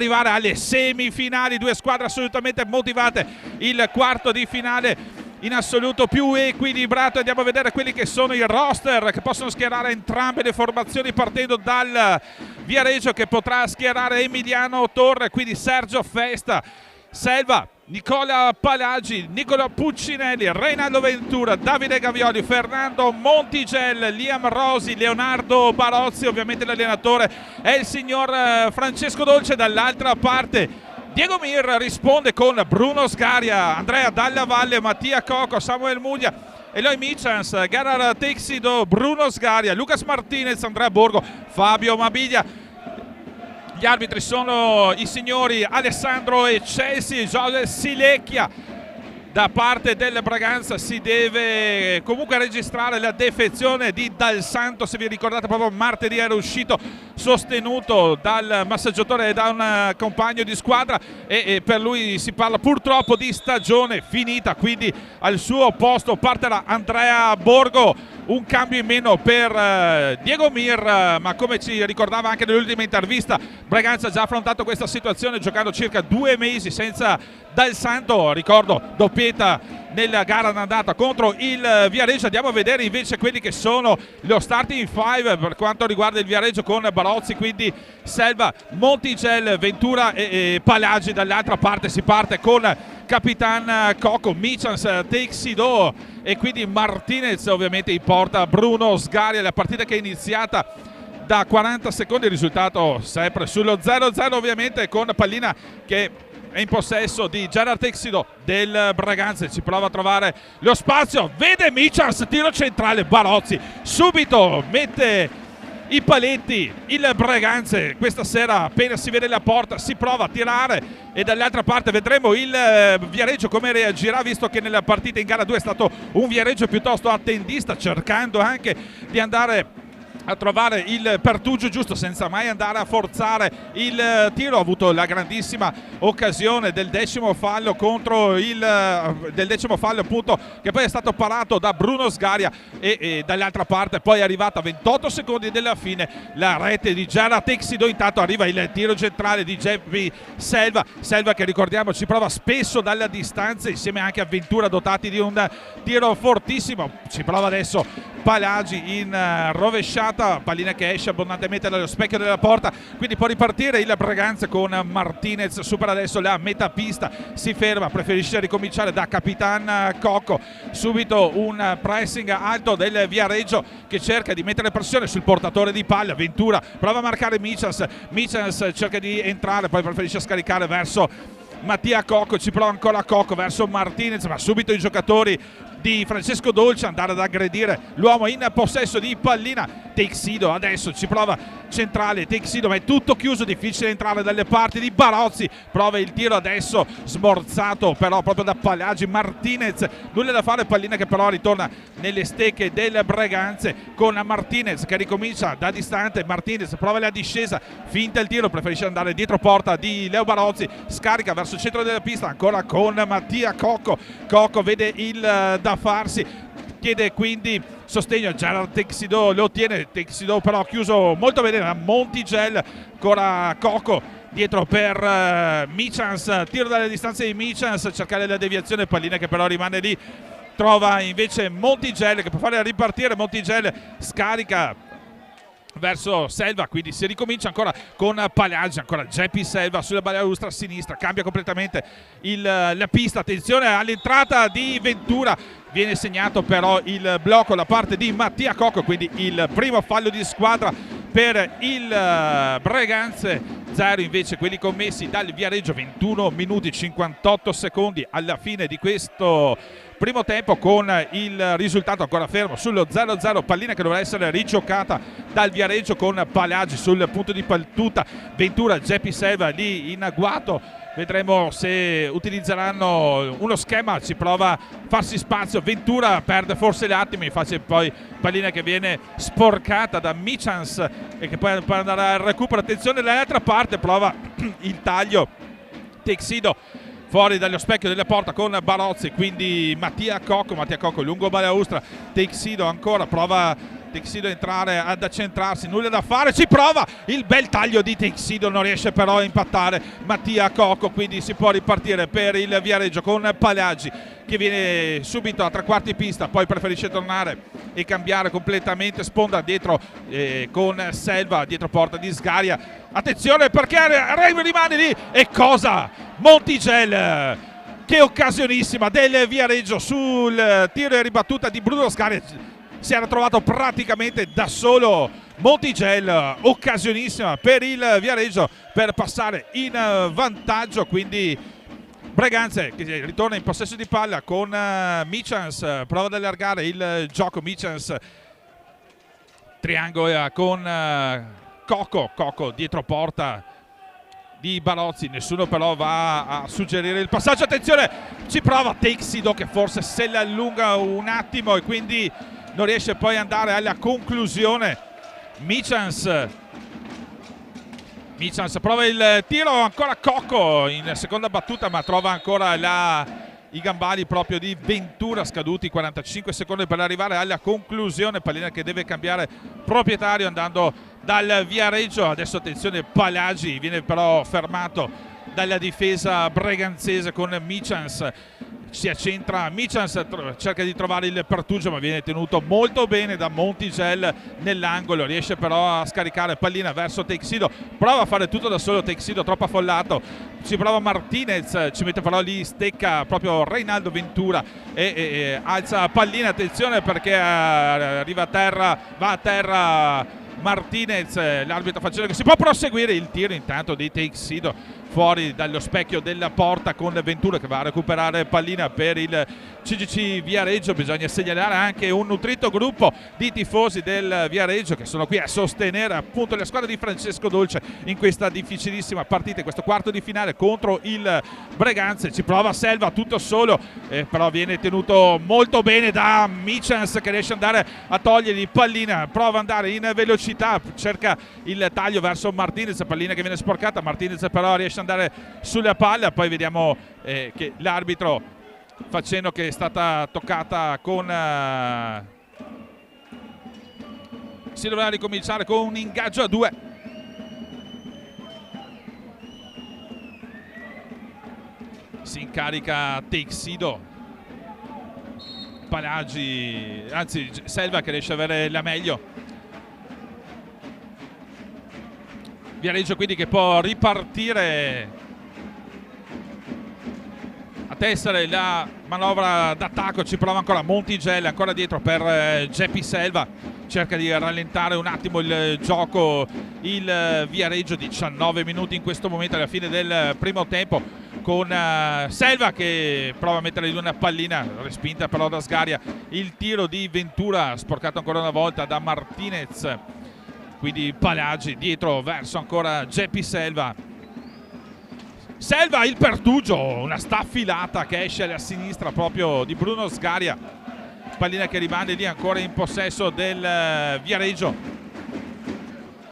arrivare alle semifinali, due squadre assolutamente motivate, il quarto di finale in assoluto più equilibrato. Andiamo a vedere quelli che sono i roster che possono schierare entrambe le formazioni, partendo dal Viareggio che potrà schierare Emiliano Torre, quindi Sergio Festa, Selva, Nicola Palagi, Nicola Puccinelli, Reinaldo Ventura, Davide Gavioli, Fernando Montigel, Liam Rosi, Leonardo Barozzi. Ovviamente l'allenatore è il signor Francesco Dolce. Dall'altra parte Diego Mir risponde con Bruno Sgaria, Andrea Dalla Valle, Mattia Cocco, Samuel Muglia, Eloy Michans, Gerard Texido, Bruno Sgaria, Lucas Martinez, Andrea Borgo, Fabio Mabiglia. Gli arbitri sono i signori Alessandro e Chelsea, José Silecchia. Da parte del Braganza si deve comunque registrare la defezione di Dal Santo. Se vi ricordate, proprio martedì era uscito sostenuto dal massaggiatore e da un compagno di squadra, e per lui si parla purtroppo di stagione finita, quindi al suo posto partirà Andrea Borgo. Un cambio in meno per Diego Mir, ma come ci ricordava anche nell'ultima intervista, Braganza ha già affrontato questa situazione giocando circa 2 mesi senza Dal Santo. Ricordo doppietta nella gara d'andata contro il Viareggio. Andiamo a vedere invece quelli che sono lo starting five per quanto riguarda il Viareggio, con Barozzi, quindi Selva, Montigel, Ventura e Palagi. Dall'altra parte si parte con Capitan Cocco, Michans, Texido e quindi Martinez ovviamente in porta, Bruno Sgaria. La partita che è iniziata da 40 secondi, il risultato sempre sullo 0-0 ovviamente, con pallina che è in possesso di Gerard Texido del Braganza. Ci prova a trovare lo spazio, vede Michans, tiro centrale, Barozzi subito mette i paletti. Il Braganza questa sera, appena si vede la porta, si prova a tirare, e dall'altra parte vedremo il Viareggio come reagirà, visto che nella partita in gara 2 è stato un Viareggio piuttosto attendista, cercando anche di andare a trovare il pertugio giusto senza mai andare a forzare il tiro. Ha avuto la grandissima occasione del 10° fallo contro del 10° fallo, appunto, che poi è stato parato da Bruno Sgaria, e dall'altra parte poi è arrivata a 28 secondi della fine la rete di Gerard Texido. Intanto arriva il tiro centrale di Geppi Selva che, ricordiamo, ci prova spesso dalla distanza, insieme anche a Ventura, dotati di un tiro fortissimo. Ci prova adesso Palagi in rovesciata, pallina che esce abbondantemente dallo specchio della porta, quindi può ripartire il Braganza con Martinez. Supera adesso la metà pista, si ferma, preferisce ricominciare da Capitan Cocco. Subito un pressing alto del Viareggio che cerca di mettere pressione sul portatore di palla. Ventura prova a marcare Michans cerca di entrare, poi preferisce scaricare verso Mattia Cocco. Ci prova ancora Cocco verso Martinez, ma subito i giocatori di Francesco Dolce andare ad aggredire l'uomo in possesso di pallina. Texido adesso ci prova centrale, Texido, ma è tutto chiuso, difficile entrare dalle parti di Barozzi. Prova il tiro adesso smorzato però proprio da Palagi. Martinez, nulla da fare, pallina che però ritorna nelle stecche del Braganza, con Martinez che ricomincia da distante. Martinez prova la discesa, finta il tiro, preferisce andare dietro porta di Leo Barozzi, scarica verso il centro della pista ancora con Mattia Cocco. Cocco vede il da farsi, chiede quindi sostegno a Gerard Texido, lo ottiene. Texido però chiuso molto bene da Montigel, ancora Cocco dietro per Michans, tiro dalle distanze di Michans, cercare la deviazione, pallina che però rimane lì. Trova invece Montigel che può fare ripartire. Montigel scarica verso Selva, quindi si ricomincia ancora con Palagi, ancora Geppi Selva sulla balaustra a sinistra, cambia completamente la pista. Attenzione all'entrata di Ventura, viene segnato però il blocco da parte di Mattia Cocco, quindi il primo fallo di squadra per il Braganza. 0 invece quelli commessi dal Viareggio. 21 minuti 58 secondi alla fine di questo primo tempo, con il risultato ancora fermo sullo 0-0. Pallina che dovrà essere rigiocata dal Viareggio con Palagi sul punto di battuta. Ventura, Geppi Selva lì in agguato. Vedremo se utilizzeranno uno schema, ci prova a farsi spazio. Ventura perde forse gli attimi, infatti poi pallina che viene sporcata da Michans e che poi può andare al recupero. Attenzione dall'altra parte, prova il taglio Texido fuori dallo specchio della porta con Barozzi, quindi Mattia Cocco lungo balaustra. Texido ancora prova Texido entrare ad accentrarsi, nulla da fare, ci prova il bel taglio di Texido, non riesce però a impattare Mattia Cocco, quindi si può ripartire per il Viareggio con Palagi che viene subito a tre quarti pista, poi preferisce tornare e cambiare completamente sponda dietro con Selva, dietro porta di Sgaria. Attenzione perché rimane lì e cosa? Montigel, che occasionissima del Viareggio sul tiro e ribattuta di Bruno Sgaria, si era trovato praticamente da solo Montigel, occasionissima per il Viareggio per passare in vantaggio, quindi Breganze che ritorna in possesso di palla con Michans, prova ad allargare il gioco, Michans triangola con Cocco dietro porta di Barozzi, nessuno però va a suggerire il passaggio, attenzione, ci prova Texido che forse se la allunga un attimo e quindi non riesce poi ad andare alla conclusione. Michans prova il tiro, ancora Cocco in seconda battuta, ma trova ancora i gambali proprio di Ventura, scaduti 45 secondi per arrivare alla conclusione. Pallina che deve cambiare proprietario andando dal Viareggio. Adesso attenzione, Palagi viene però fermato dalla difesa breganzese con Michans, si accentra Michans, cerca di trovare il pertugio ma viene tenuto molto bene da Montigel nell'angolo, riesce però a scaricare pallina verso Texido, prova a fare tutto da solo Texido, troppo affollato, ci prova Martinez, ci mette però lì stecca proprio Reinaldo Ventura e alza pallina, attenzione perché arriva a terra, va a terra Martinez, l'arbitro facendo che si può proseguire il tiro intanto di Texido fuori dallo specchio della porta con Ventura che va a recuperare pallina per il CGC Viareggio. Bisogna segnalare anche un nutrito gruppo di tifosi del Viareggio che sono qui a sostenere appunto la squadra di Francesco Dolce in questa difficilissima partita, in questo quarto di finale contro il Breganze. Ci prova Selva tutto solo, però viene tenuto molto bene da Michans che riesce ad andare a togliergli pallina, prova ad andare in velocità, cerca il taglio verso Martinez, pallina che viene sporcata, Martinez però riesce ad andare sulla palla, poi vediamo che l'arbitro facendo che è stata toccata con si dovrà ricominciare con un ingaggio a 2. Si incarica Texido, Palagi, anzi Selva che riesce ad avere la meglio. Viareggio quindi che può ripartire a tessere la manovra d'attacco, ci prova ancora Montigel, ancora dietro per Geppi Selva, cerca di rallentare un attimo il gioco il Viareggio, 19 minuti in questo momento alla fine del primo tempo con Selva che prova a mettere una pallina, respinta però da Sgaria, il tiro di Ventura sporcato ancora una volta da Martinez, quindi Palagi dietro verso ancora Geppi Selva, il pertugio, una staffilata che esce alla sinistra proprio di Bruno Sgaria, pallina che rimane lì ancora in possesso del Viareggio,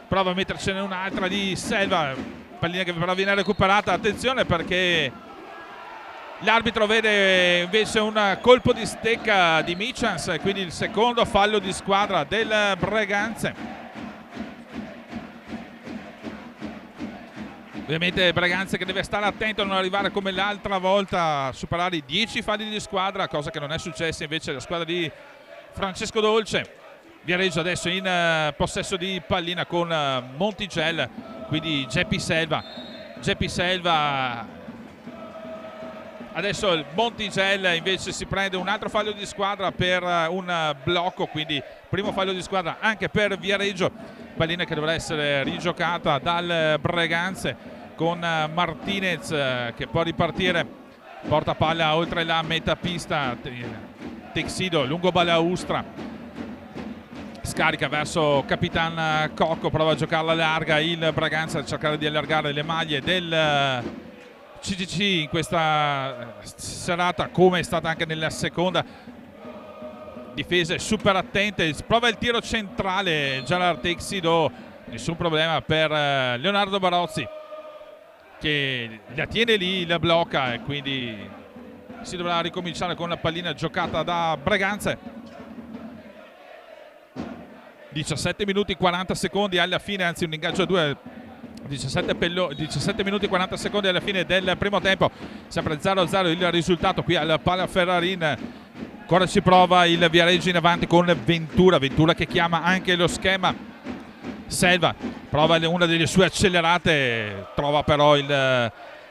prova a mettercene un'altra di Selva, pallina che però viene recuperata, attenzione perché l'arbitro vede invece un colpo di stecca di Michans, quindi il secondo fallo di squadra del Breganze. Ovviamente Breganze che deve stare attento a non arrivare come l'altra volta a superare i 10 falli di squadra, cosa che non è successa invece alla squadra di Francesco Dolce. Viareggio adesso in possesso di pallina con Montigel, quindi Geppi Selva, adesso il Montigel invece si prende un altro fallo di squadra per un blocco, quindi primo fallo di squadra anche per Viareggio, pallina che dovrà essere rigiocata dal Breganze con Martinez che può ripartire, porta palla oltre la metà pista, Texido lungo balaustra, scarica verso Capitan Cocco, prova a giocarla larga il Braganza, a cercare di allargare le maglie del CGC in questa serata come è stata anche nella seconda. Difese super attente, prova il tiro centrale Gerard Texido, nessun problema per Leonardo Barozzi che la tiene lì, la blocca e quindi si dovrà ricominciare con la pallina giocata da Breganze. 17 minuti 40 secondi alla fine, anzi un ingaggio a 2, 17 minuti 40 secondi alla fine del primo tempo, sempre 0-0 il risultato qui al Palaferrarin. Ancora ci prova il Viareggio in avanti con Ventura che chiama anche lo schema. Selva prova una delle sue accelerate, trova però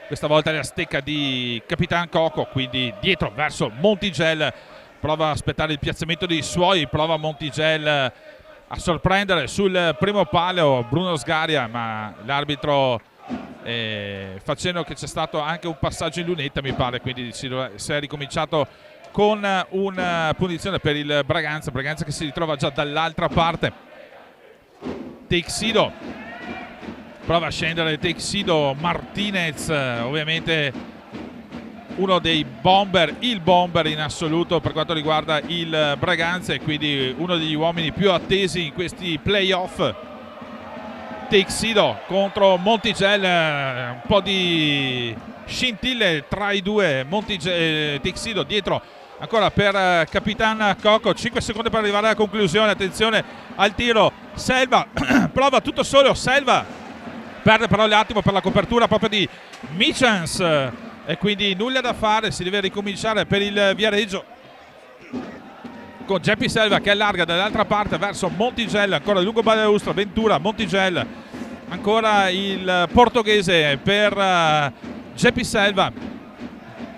questa volta la stecca di Capitan Coco, quindi dietro verso Montigel, prova a aspettare il piazzamento dei suoi, prova Montigel a sorprendere sul primo palo Bruno Sgaria, ma l'arbitro facendo che c'è stato anche un passaggio in lunetta, mi pare, quindi si è ricominciato con una punizione per il Braganza che si ritrova già dall'altra parte. Teixido prova a scendere, Teixido Martinez, ovviamente uno dei bomber, il bomber in assoluto per quanto riguarda il Braganza, e quindi uno degli uomini più attesi in questi playoff. Teixido contro Montigel, un po' di scintille tra i due. Teixido dietro ancora per Capitan Coco, 5 secondi per arrivare alla conclusione. Attenzione al tiro, Selva prova tutto solo, Selva perde però l'attimo per la copertura proprio di Michans, e quindi nulla da fare, si deve ricominciare per il Viareggio con Geppi Selva che allarga dall'altra parte verso Montigel, ancora lungo balaustra, Ventura, Montigel, ancora il portoghese per Geppi Selva,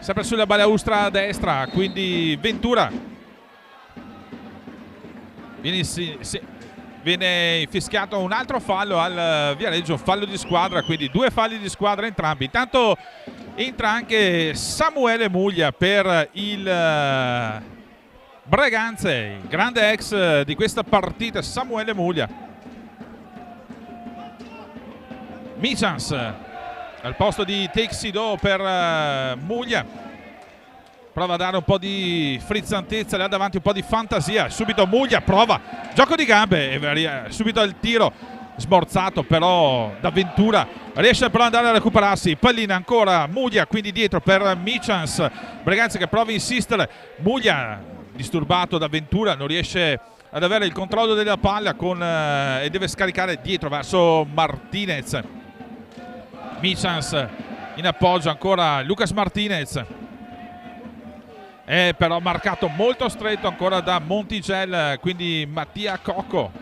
sempre sulla balaustra a destra, quindi Ventura viene fischiato un altro fallo al Viareggio, fallo di squadra, quindi 2 falli di squadra entrambi. Intanto entra anche Samuele Muglia per il Braganza, il grande ex di questa partita, Samuele Muglia. Michans al posto di Teixido per Muglia, prova a dare un po' di frizzantezza là davanti, un po' di fantasia. Subito Muglia prova gioco di gambe e subito il tiro smorzato però da Ventura, riesce però ad andare a recuperarsi. Pallina ancora Muglia, quindi dietro per Michans, Braganza che prova a insistere, Muglia disturbato da Ventura, non riesce ad avere il controllo della palla e deve scaricare dietro verso Martinez. Michans in appoggio ancora Lucas Martinez, è però marcato molto stretto ancora da Montigel, quindi Mattia Coco.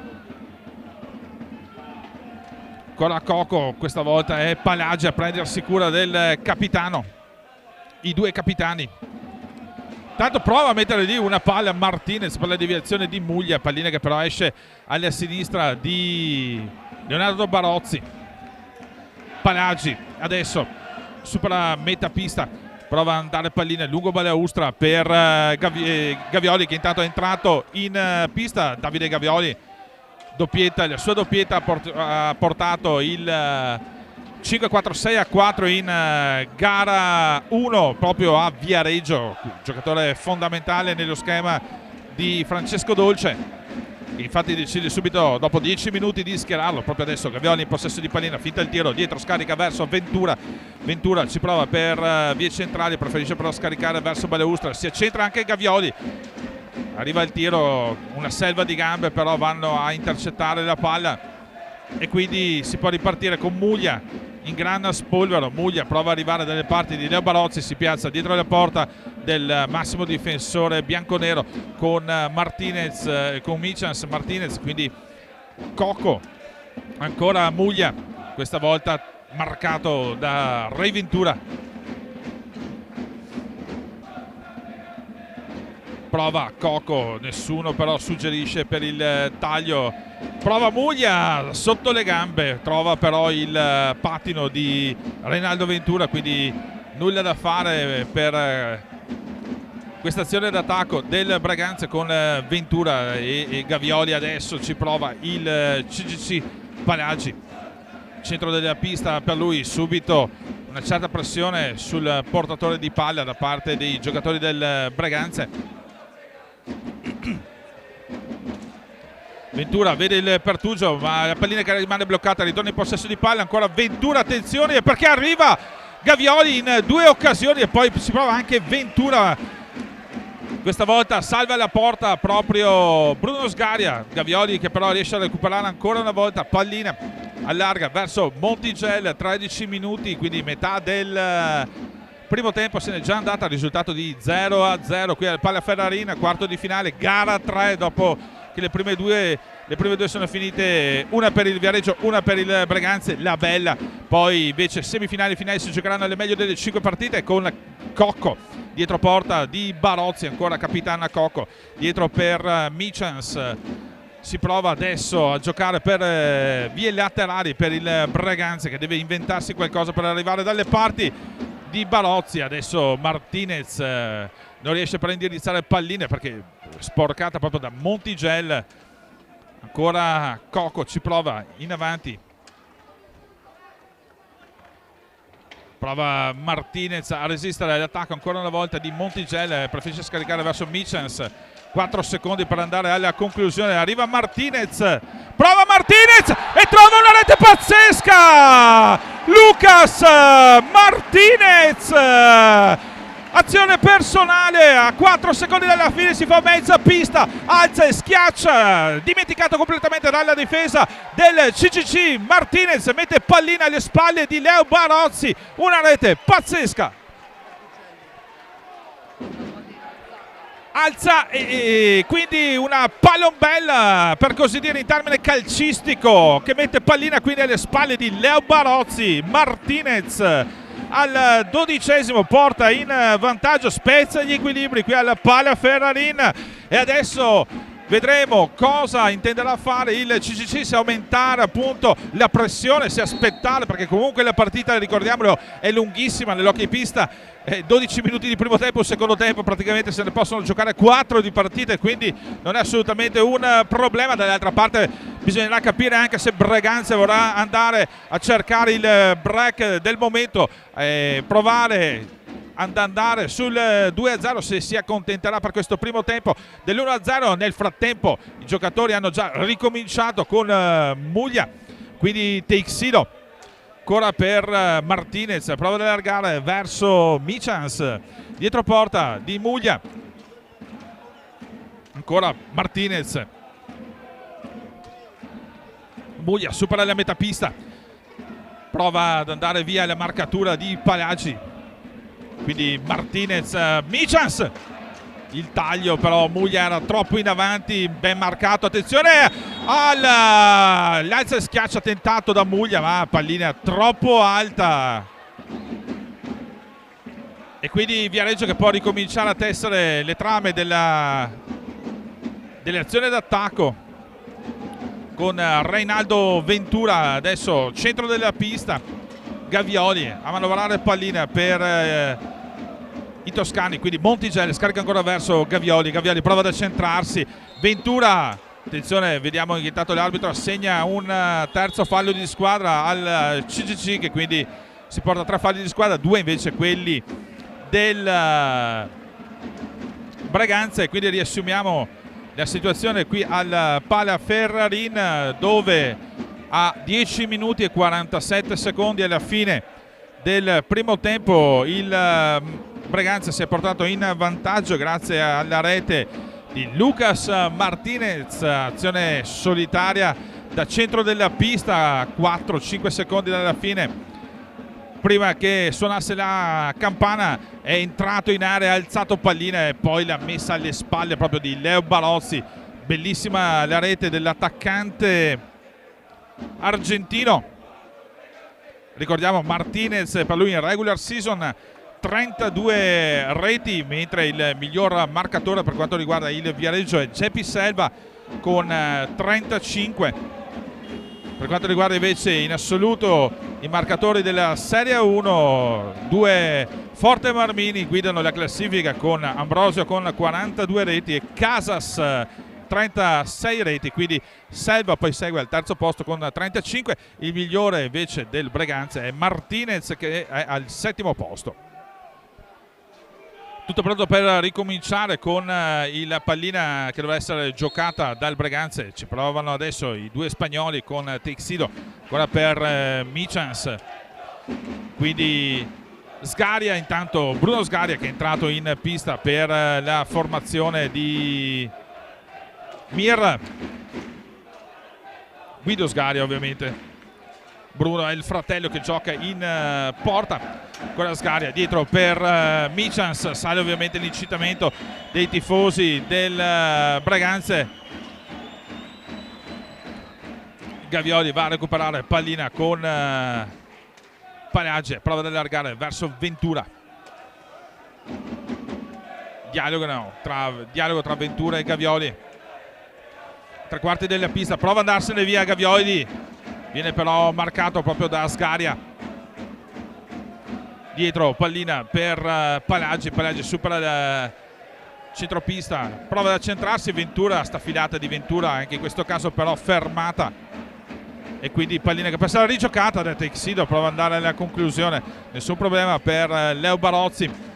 Ancora Coco, questa volta è Palagi a prendersi cura del capitano, i due capitani. Tanto prova a mettere lì una palla a Martinez per la deviazione di Muglia, pallina che però esce alla sinistra di Leonardo Barozzi. Palagi adesso supera metà pista, prova ad andare pallina lungo balaustra per Gavioli, che intanto è entrato in pista. Davide Gavioli, doppietta, la sua doppietta ha portato il 5-4-6-4 in gara 1 proprio a Viareggio, giocatore fondamentale nello schema di Francesco Dolce. Infatti decide subito dopo 10 minuti di schierarlo proprio adesso. Gavioli in possesso di pallina, finta il tiro, dietro scarica verso Ventura, Ventura ci prova per vie centrali, preferisce però scaricare verso balaustra, si accentra anche Gavioli, arriva il tiro, una selva di gambe però vanno a intercettare la palla e quindi si può ripartire con Muglia in gran spolvero. Muglia prova ad arrivare dalle parti di Leo Barozzi, si piazza dietro la porta del massimo difensore bianconero con Martinez, con Michans, Martinez, quindi Coco, ancora Muglia, questa volta marcato da Ray Ventura. Prova Coco, nessuno però suggerisce per il taglio, prova Muglia sotto le gambe, trova però il pattino di Reinaldo Ventura, quindi nulla da fare per questa azione d'attacco del Braganza con Ventura e Gavioli. Adesso ci prova il CGC Palagi, centro della pista per lui, subito una certa pressione sul portatore di palla da parte dei giocatori del Braganza. Ventura vede il pertugio, ma la pallina che rimane bloccata, ritorna in possesso di palla, ancora Ventura, attenzione perché arriva Gavioli in 2 occasioni e poi si prova anche Ventura Questa volta salva la porta proprio Bruno Sgaria. Gavioli che però riesce a recuperare ancora una volta, pallina allarga verso Montigelli, 13 minuti, quindi metà del primo tempo se n'è già andata, risultato di 0-0 qui al Palaferrarin, quarto di finale, gara 3 dopo che le prime due sono finite, una per il Viareggio, una per il Breganze, la bella. Poi invece semifinali e finali si giocheranno alle meglio delle 5 partite con Cocco dietro porta di Barozzi, ancora capitana Cocco dietro per Michans. Si prova adesso a giocare per vie laterali per il Breganze che deve inventarsi qualcosa per arrivare dalle parti di Barozzi. Adesso Martinez non riesce per indirizzare palline perché sporcata proprio da Montigelli. Ancora Cocco ci prova in avanti, prova Martinez a resistere all'attacco ancora una volta di Montigelli, preferisce scaricare verso Michens. 4 secondi per andare alla conclusione, arriva Martinez, prova Martinez e trova una rete pazzesca, Lucas Martinez, azione personale, a 4 secondi dalla fine si fa mezza pista, alza e schiaccia, dimenticato completamente dalla difesa del CCC. Martinez mette pallina alle spalle di Leo Barozzi, una rete pazzesca, alza e quindi una palombella per così dire in termine calcistico, che mette pallina quindi alle spalle di Leo Barozzi. Martinez al 12esimo porta in vantaggio, spezza gli equilibri qui al Palaferrarin e adesso vedremo cosa intenderà fare il CCC, se aumentare appunto la pressione, se aspettare, perché comunque la partita, ricordiamolo, è lunghissima nell'hockey pista, 12 minuti di primo tempo, secondo tempo praticamente se ne possono giocare 4 di partite, quindi non è assolutamente un problema. Dall'altra parte bisognerà capire anche se Breganze vorrà andare a cercare il break del momento, provare ad andare sul 2-0, se si accontenterà per questo primo tempo dell'1-0. Nel frattempo i giocatori hanno già ricominciato con Muglia, quindi Teixeira ancora per Martinez, prova ad allargare verso Michans, dietro porta di Muglia, ancora Martinez, Muglia supera la metà pista, prova ad andare via la marcatura di Palagi, quindi Martinez, Michans, il taglio però Muglia era troppo in avanti, ben marcato, attenzione all'alza e schiaccia tentato da Muglia, ma pallina troppo alta e quindi Viareggio che può ricominciare a tessere le trame delle azioni d'attacco con Reinaldo Ventura adesso centro della pista, Gavioli a manovrare pallina per i toscani, quindi Montigelli scarica ancora verso Gavioli, Gavioli prova ad accentrarsi, Ventura, attenzione, vediamo che intanto l'arbitro assegna un terzo fallo di squadra al CCC, che quindi si porta a 3 falli di squadra, 2 invece quelli del Breganze, e quindi riassumiamo la situazione qui al Palaferrarin, dove a 10 minuti e 47 secondi alla fine del primo tempo il Breganze si è portato in vantaggio grazie alla rete di Lucas Martinez, azione solitaria da centro della pista, 4-5 secondi dalla fine, prima che suonasse la campana è entrato in area, ha alzato pallina e poi l'ha messa alle spalle proprio di Leo Barozzi. Bellissima la rete dell'attaccante argentino, ricordiamo Martinez per lui in regular season 32 reti, mentre il miglior marcatore per quanto riguarda il Viareggio è Geppi Selva con 35. Per quanto riguarda invece in assoluto i marcatori della Serie 1, 2 Forte Marmini guidano la classifica con Ambrosio con 42 reti e Casas 36 reti, quindi Selva poi segue al terzo posto con 35. Il migliore invece del Breganze è Martinez che è al settimo posto. Tutto pronto per ricominciare con la pallina che dovrà essere giocata dal Breganze. Ci provano adesso i 2 spagnoli con Teixeira ancora per Michans, quindi Sgaria, intanto Bruno Sgaria che è entrato in pista per la formazione di Mir. Guido Sgaria ovviamente. Bruno è il fratello che gioca in porta. Ancora Sgaria dietro per Michans, sale ovviamente l'incitamento dei tifosi del Breganze. Gavioli va a recuperare pallina con Palage, prova ad allargare verso Ventura. Dialogo tra Ventura e Gavioli. Tre quarti della pista, prova ad andarsene via Gavioli, viene però marcato proprio da Sgaria. Dietro pallina per Palagi, Palagi supera il centropista, prova ad accentrarsi Ventura, sta filata di Ventura anche in questo caso però fermata, e quindi pallina che può essere rigiocata da Texido, prova ad andare alla conclusione, nessun problema per Leo Barozzi.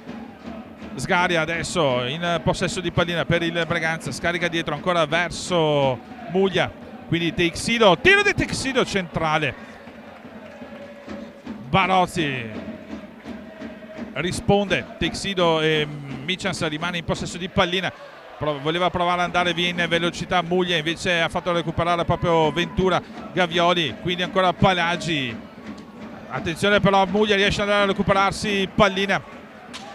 Sgaria adesso in possesso di pallina per il Breganze, scarica dietro ancora verso Muglia, quindi Texido, tiro di Texido centrale, Barozzi risponde, Texido e Michans rimane in possesso di pallina, voleva provare ad andare via in velocità Muglia, invece ha fatto recuperare proprio Ventura. Gavioli, quindi ancora Palagi, attenzione però Muglia riesce ad andare a recuperarsi pallina,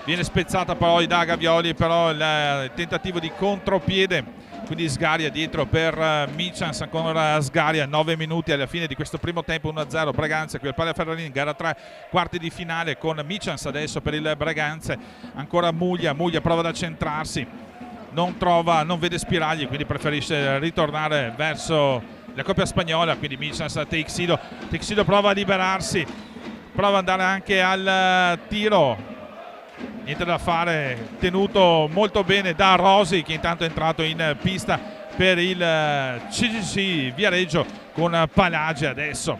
viene spezzata poi da Gavioli, però il tentativo di contropiede, quindi Sgaria dietro per Michans, ancora Sgaria, 9 minuti alla fine di questo primo tempo, 1-0 Breganze, qui al Palla Ferrarini, gara 3, quarti di finale con Michans adesso per il Breganze, ancora Muglia prova ad accentrarsi, non vede spiragli, quindi preferisce ritornare verso la coppia spagnola, quindi Michans a Texido prova a liberarsi, prova ad andare anche al tiro, niente da fare, tenuto molto bene da Rosi che intanto è entrato in pista per il CGC Viareggio con Palagi. Adesso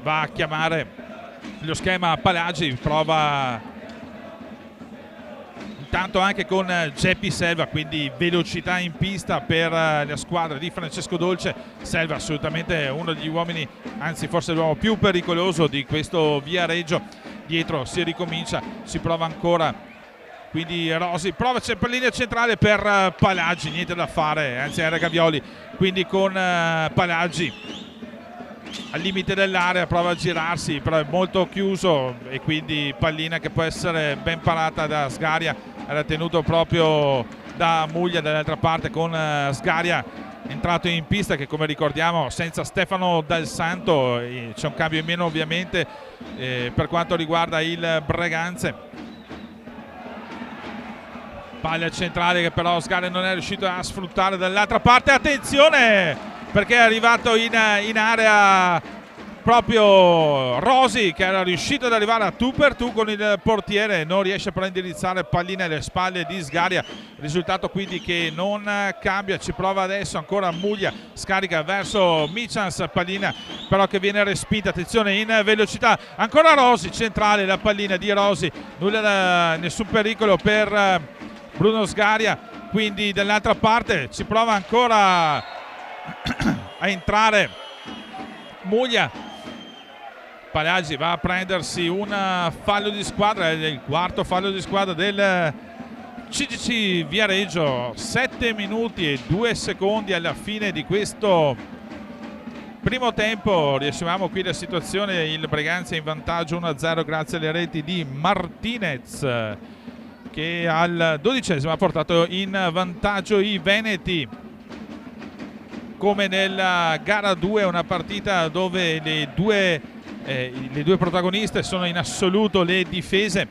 va a chiamare lo schema Palagi, prova intanto anche con Geppi Selva, quindi velocità in pista per la squadra di Francesco Dolce. Selva assolutamente uno degli uomini, anzi forse l'uomo più pericoloso di questo Viareggio. Dietro si ricomincia, si prova ancora, quindi Rosi prova per linea centrale per Palagi, niente da fare, anzi era Gavioli, quindi con Palagi al limite dell'area prova a girarsi, però è molto chiuso e quindi pallina che può essere ben parata da Sgaria, era tenuto proprio da Muglia dall'altra parte con Sgaria entrato in pista, che come ricordiamo senza Stefano Dal Santo c'è un cambio in meno ovviamente per quanto riguarda il Breganze. Palla centrale che però Sgaria non è riuscito a sfruttare dall'altra parte, attenzione perché è arrivato in area proprio Rosi, che era riuscito ad arrivare a tu per tu con il portiere, non riesce però a indirizzare pallina alle spalle di Sgaria, risultato quindi che non cambia. Ci prova adesso ancora Muglia, scarica verso Michans, pallina però che viene respinta, attenzione in velocità, ancora Rosi centrale, la pallina di Rosi, nessun pericolo per Bruno Sgaria, quindi dall'altra parte ci prova ancora a entrare Muglia. Palagi va a prendersi un fallo di squadra, è il quarto fallo di squadra del CGC Viareggio, 7 minuti e 2 secondi alla fine di questo primo tempo. Riassummiamo qui la situazione, il Breganze in vantaggio 1-0 grazie alle reti di Martinez, che al 12esimo ha portato in vantaggio i veneti. Come nella gara 2, una partita dove le due protagoniste sono in assoluto le difese.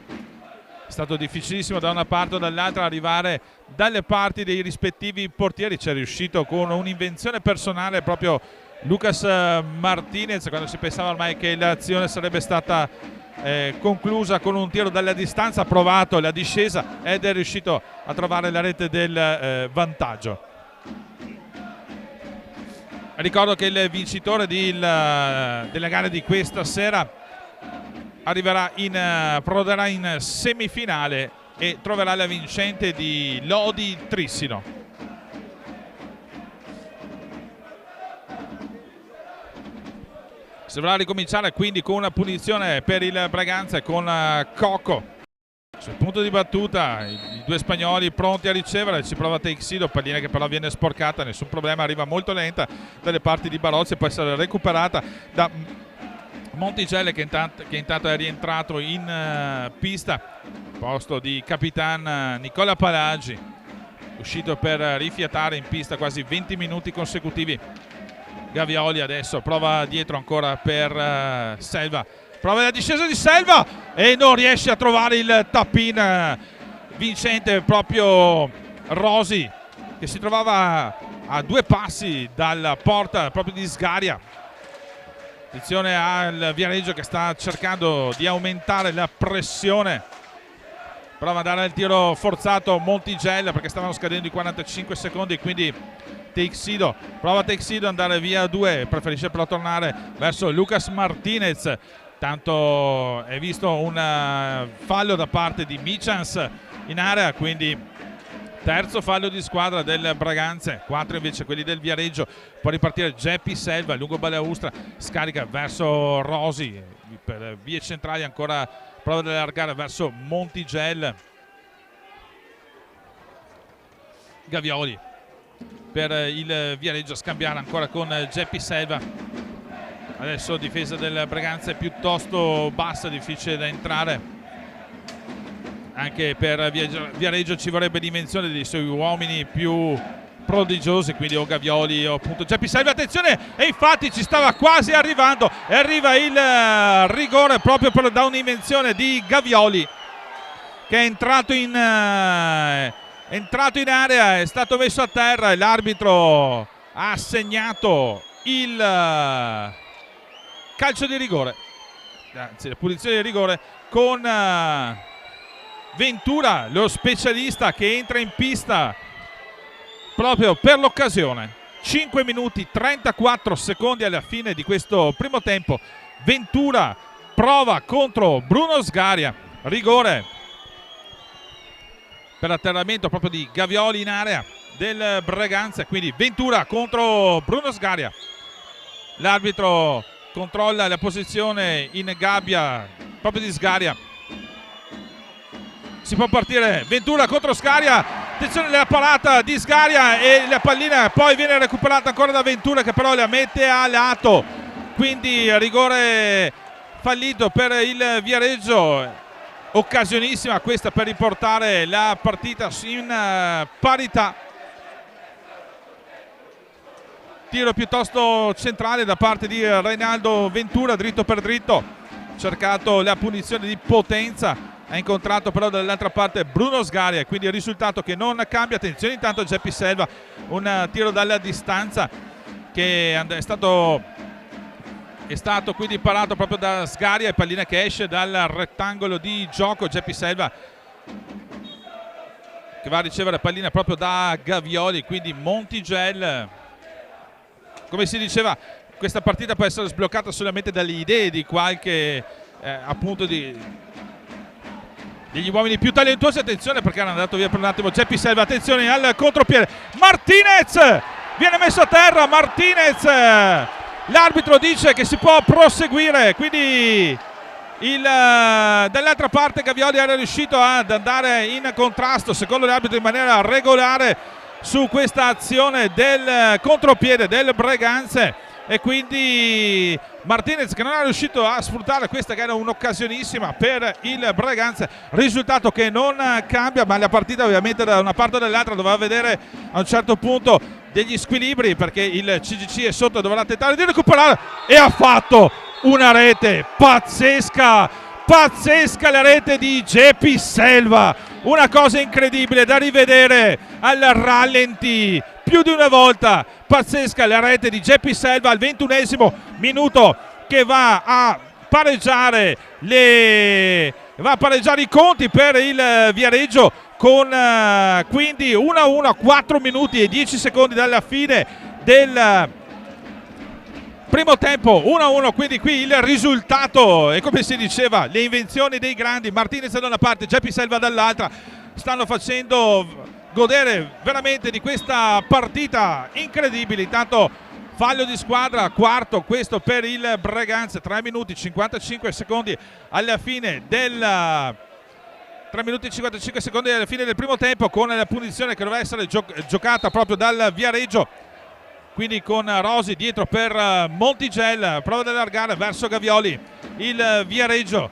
È stato difficilissimo da una parte o dall'altra arrivare dalle parti dei rispettivi portieri. Ci è riuscito con un'invenzione personale proprio Lucas Martinez, quando si pensava ormai che l'azione sarebbe stata conclusa con un tiro dalla distanza, ha provato la discesa ed è riuscito a trovare la rete del vantaggio. Ricordo che il vincitore della gara di questa sera proderà in semifinale e troverà la vincente di Lodi Trissino. Si dovrà ricominciare quindi con una punizione per il Braganza con Cocco. Sul punto di battuta i due spagnoli pronti a ricevere, ci prova Teixido, pallina che però viene sporcata, nessun problema, arriva molto lenta dalle parti di Barozzi, può essere recuperata da Montigelli che intanto è rientrato in pista, posto di Capitan Nicola Palagi, uscito per rifiatare in pista quasi 20 minuti consecutivi. Gavioli adesso prova dietro ancora per Selva, prova la discesa di Selva e non riesce a trovare il tap-in vincente proprio Rosi, che si trovava a 2 passi dalla porta proprio di Sgaria. Attenzione al Viareggio che sta cercando di aumentare la pressione, prova a dare il tiro forzato Montigelli perché stavano scadendo i 45 secondi, quindi Teixido, prova Teixido ad andare via a 2, preferisce però tornare verso Lucas Martinez. Tanto è visto un fallo da parte di Michans in area, quindi terzo fallo di squadra del Braganza, 4 invece quelli del Viareggio. Può ripartire Geppi Selva lungo Balaustra, scarica verso Rosi, per vie centrali ancora prova ad allargare verso Montigelli. Gavioli per il Viareggio, scambiare ancora con Geppi Selva. Adesso difesa del Braganza è piuttosto bassa, difficile da entrare. Anche per Viareggio ci vorrebbe dimensione dei suoi uomini più prodigiosi, quindi o Gavioli o appunto Geppi Selva. Attenzione, e infatti ci stava quasi arrivando e arriva il rigore proprio da un'invenzione di Gavioli, che è entrato in area, è stato messo a terra e l'arbitro ha assegnato il calcio di rigore, anzi la punizione di rigore, con Ventura, lo specialista, che entra in pista proprio per l'occasione. 5 minuti 34 secondi alla fine di questo primo tempo. Ventura prova contro Bruno Sgaria, rigore per atterramento proprio di Gavioli in area del Braganza, quindi Ventura contro Bruno Sgaria. L'arbitro controlla la posizione in gabbia proprio di Sgaria. Si può partire Ventura contro Sgaria, attenzione alla parata di Sgaria e la pallina poi viene recuperata ancora da Ventura, che però la mette a lato, quindi rigore fallito per il Viareggio. Occasionissima questa per riportare la partita in parità. Tiro piuttosto centrale da parte di Reinaldo Ventura, dritto per dritto, cercato la punizione di potenza, ha incontrato però dall'altra parte Bruno Sgaria, quindi il risultato che non cambia. Attenzione intanto a Geppi Selva, un tiro dalla distanza che è stato quindi parato proprio da Sgaria, e pallina che esce dal rettangolo di gioco. Geppi Selva che va a ricevere pallina proprio da Gavioli, quindi Montigelli. Come si diceva, questa partita può essere sbloccata solamente dalle idee di qualche appunto degli uomini più talentuosi. Attenzione perché hanno andato via per un attimo Geppi Selva, attenzione al contropiede, Martinez viene messo a terra, Martinez, l'arbitro dice che si può proseguire, quindi dall'altra parte Gavioli era riuscito ad andare in contrasto secondo l'arbitro in maniera regolare su questa azione del contropiede del Braganza, e quindi Martinez che non è riuscito a sfruttare questa che era un'occasionissima per il Braganza. Risultato che non cambia, ma la partita ovviamente da una parte o dall'altra doveva vedere a un certo punto degli squilibri, perché il CGC è sotto, dovrà tentare di recuperare, e ha fatto una rete pazzesca la rete di Geppi Selva, una cosa incredibile da rivedere al rallenti più di una volta. Pazzesca la rete di Geppi Selva al 21esimo minuto, che va a pareggiare i conti per il Viareggio con quindi 1-1 a 4 minuti e 10 secondi dalla fine del primo tempo. 1-1, quindi qui il risultato, e come si diceva, le invenzioni dei grandi. Martinez da una parte, Geppi Selva dall'altra, stanno facendo godere veramente di questa partita incredibile. Intanto fallo di squadra, quarto questo per il Breganze. 3 minuti 55 secondi alla fine del 3 minuti e 55 secondi alla fine del primo tempo, con la punizione che doveva essere giocata proprio dal Viareggio, quindi con Rosi dietro per Montigel, prova ad allargare verso Gavioli il Viareggio.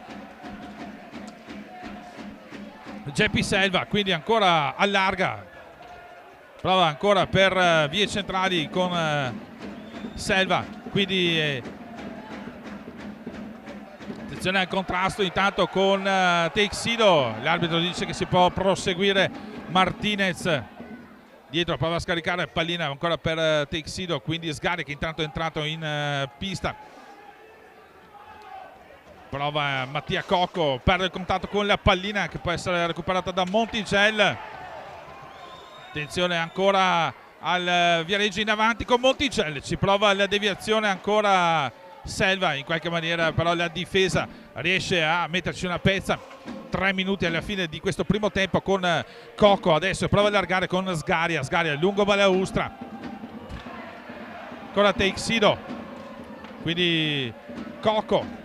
Geppi Selva quindi ancora allarga, prova ancora per vie centrali con Selva, quindi attenzione al contrasto intanto con Teixido. L'arbitro dice che si può proseguire. Martinez dietro, prova a scaricare pallina ancora per Teixido, quindi Sgari che intanto è entrato in pista. Prova Mattia Cocco, perde il contatto con la pallina che può essere recuperata da Montigel. Attenzione ancora al Viareggio in avanti con Montigel, ci prova la deviazione ancora Selva, in qualche maniera però la difesa riesce a metterci una pezza. 3 minuti alla fine di questo primo tempo con Cocco, adesso prova ad allargare con Sgaria lungo Balaustra, ancora Teixido, quindi Cocco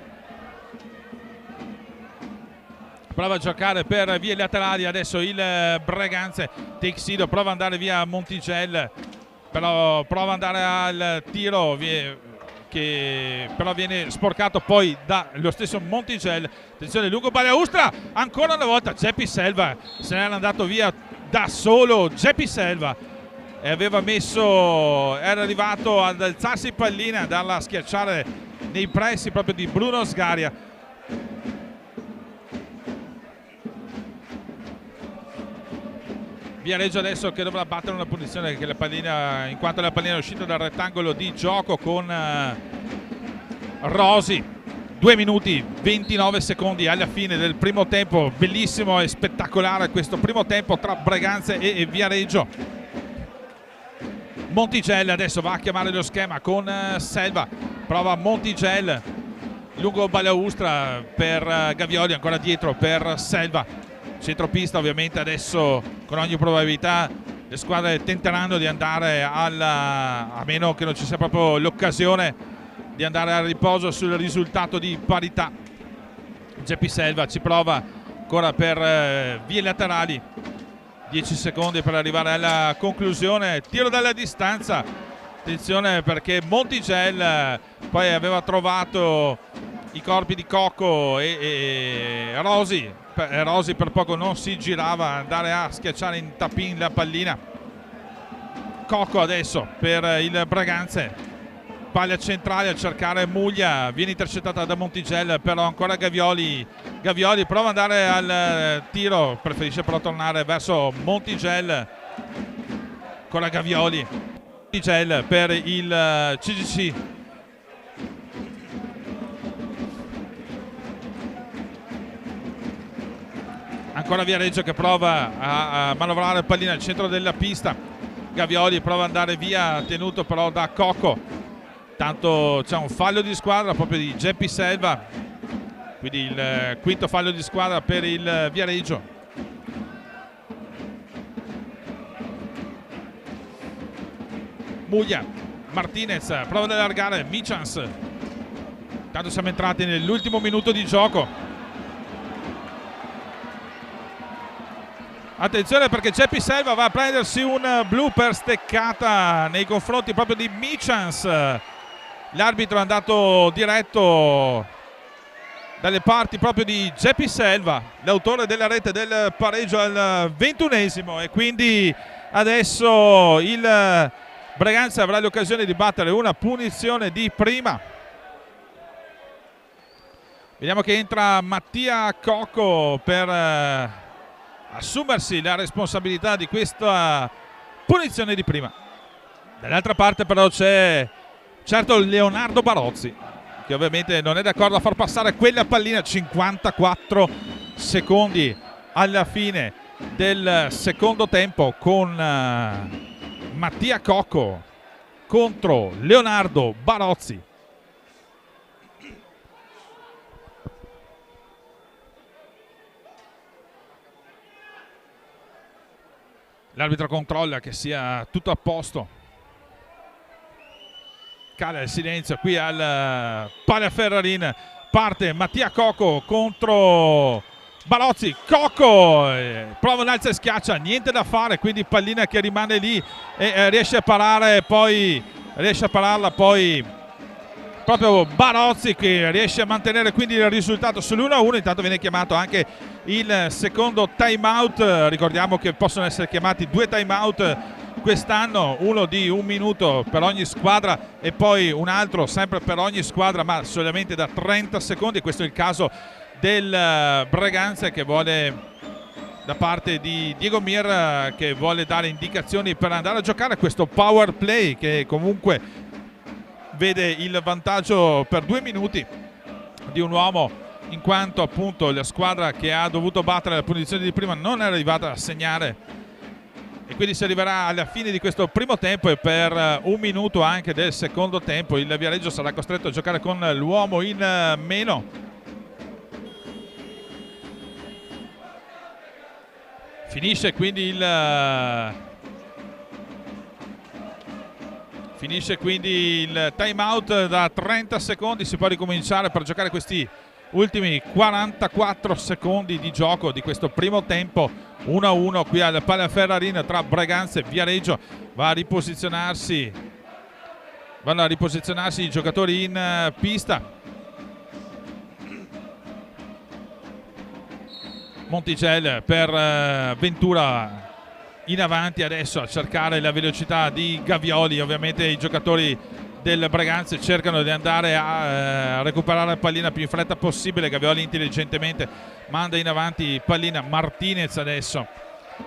prova a giocare per vie laterali adesso il Breganze. Teixido prova ad andare via Montigel, però prova ad andare al tiro che però viene sporcato poi dallo stesso Montigel. Attenzione lungo Balaustra, ancora una volta Geppi Selva, se n'era andato via da solo Geppi Selva e era arrivato ad alzarsi pallina, dalla schiacciare nei pressi proprio di Bruno Sgaria. Viareggio adesso che dovrà battere una punizione che la pallina, in quanto la pallina è uscita dal rettangolo di gioco con Rosi. 2 minuti 29 secondi alla fine del primo tempo. Bellissimo e spettacolare questo primo tempo tra Breganze e Viareggio. Montigel adesso va a chiamare lo schema con Selva, prova Montigel lungo Balaustra per Gavioli, ancora dietro per Selva. Centropista ovviamente adesso con ogni probabilità le squadre tenteranno di andare a meno che non ci sia proprio l'occasione di andare a riposo sul risultato di parità. Geppi Selva ci prova ancora per vie laterali, 10 secondi per arrivare alla conclusione. Tiro dalla distanza, attenzione perché Montigel poi aveva trovato i corpi di Cocco e Rosi. Rosi per poco non si girava, andare a schiacciare in tapin la pallina. Cocco adesso per il Breganze, palla centrale a cercare Muglia, viene intercettata da Montigel, però ancora Gavioli prova ad andare al tiro, preferisce però tornare verso Montigel, ancora Gavioli, Montigel per il CGC. Ancora Viareggio che prova a manovrare pallina al centro della pista. Gavioli prova ad andare via, tenuto però da Cocco. Tanto c'è un fallo di squadra proprio di Geppi Selva, quindi il quinto fallo di squadra per il Viareggio. Muglia, Martinez prova ad allargare, Michans. Tanto siamo entrati nell'ultimo minuto di gioco. Attenzione perché Geppi Selva va a prendersi un blu per steccata nei confronti proprio di Michans. L'arbitro è andato diretto dalle parti proprio di Geppi Selva, l'autore della rete del pareggio al 21esimo, e quindi adesso il Breganze avrà l'occasione di battere una punizione di prima. Vediamo che entra Mattia Cocco per assumersi la responsabilità di questa punizione di prima. Dall'altra parte però c'è certo Leonardo Barozzi, che ovviamente non è d'accordo a far passare quella pallina. 54 secondi alla fine del secondo tempo con Mattia Cocco contro Leonardo Barozzi. L'arbitro controlla che sia tutto a posto. cala il silenzio qui al Palaferrarin. Parte Mattia Cocco contro Barozzi. Cocco prova un alza e schiaccia, niente da fare, quindi pallina che rimane lì e riesce a pararla poi proprio Barozzi, che riesce a mantenere quindi il risultato sull'1-1. Intanto viene chiamato anche il secondo time out. Ricordiamo che possono essere chiamati 2 time out quest'anno, uno di 1 minuto per ogni squadra e poi un altro sempre per ogni squadra, ma solamente da 30 secondi. Questo è il caso del Breganze, che vuole, da parte di Diego Mir, che vuole dare indicazioni per andare a giocare questo power play, che comunque vede il vantaggio per 2 minuti di un uomo, in quanto appunto la squadra che ha dovuto battere la punizione di prima non è arrivata a segnare, e quindi si arriverà alla fine di questo primo tempo e per 1 minuto anche del secondo tempo il Viareggio sarà costretto a giocare con l'uomo in meno. Finisce quindi il time out da 30 secondi, si può ricominciare per giocare questi ultimi 44 secondi di gioco di questo primo tempo. 1-1 qui al Palaferrarin tra Breganze e Viareggio. Vanno a riposizionarsi i giocatori in pista. Montigel per Ventura in avanti adesso a cercare la velocità di Gavioli. Ovviamente i giocatori del Breganze cercano di andare a recuperare la pallina più in fretta possibile. Gavioli intelligentemente manda in avanti pallina. Martinez adesso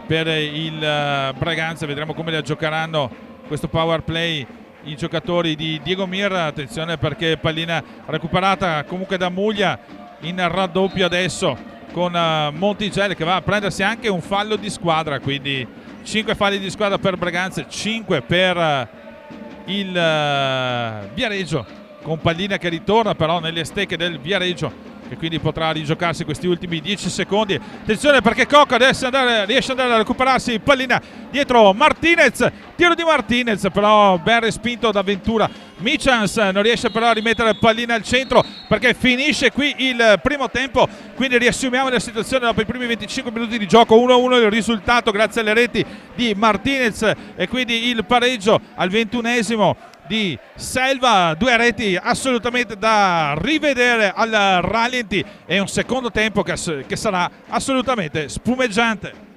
per il Breganze. Vedremo come la giocheranno questo power play i giocatori di Diego Mir. Attenzione, perché pallina recuperata comunque da Muglia in raddoppio adesso con Montigel, che va a prendersi anche un fallo di squadra, quindi 5 falli di squadra per Breganze, 5 per il Viareggio, con pallina che ritorna però nelle stecche del Viareggio, che quindi potrà rigiocarsi questi ultimi 10 secondi. Attenzione, perché Cocco riesce ad andare a recuperarsi pallina dietro Martinez, tiro di Martinez però ben respinto da Ventura. Michans non riesce però a rimettere pallina al centro, perché finisce qui il primo tempo. Quindi riassumiamo la situazione dopo i primi 25 minuti di gioco. 1-1 il risultato grazie alle reti di Martinez, e quindi il pareggio al 21esimo di Selva. 2 reti assolutamente da rivedere al rallenti, e un secondo tempo che sarà assolutamente spumeggiante.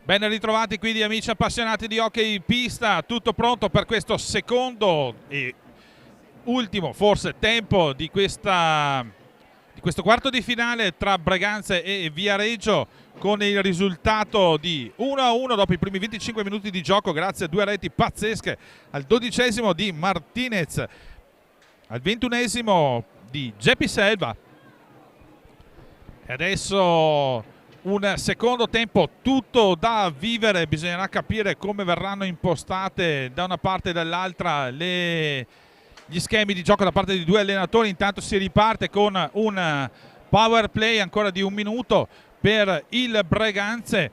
Ben ritrovati quindi amici appassionati di hockey pista, tutto pronto per questo secondo e ultimo forse tempo di questo quarto di finale tra Breganze e Viareggio, con il risultato di 1-1 dopo i primi 25 minuti di gioco grazie a due reti pazzesche, al 12° di Martinez, al 21° di Geppi Selva. E adesso un secondo tempo tutto da vivere, bisognerà capire come verranno impostate da una parte e dall'altra gli schemi di gioco da parte di due allenatori. Intanto si riparte con un power play ancora di 1 minuto per il Breganze,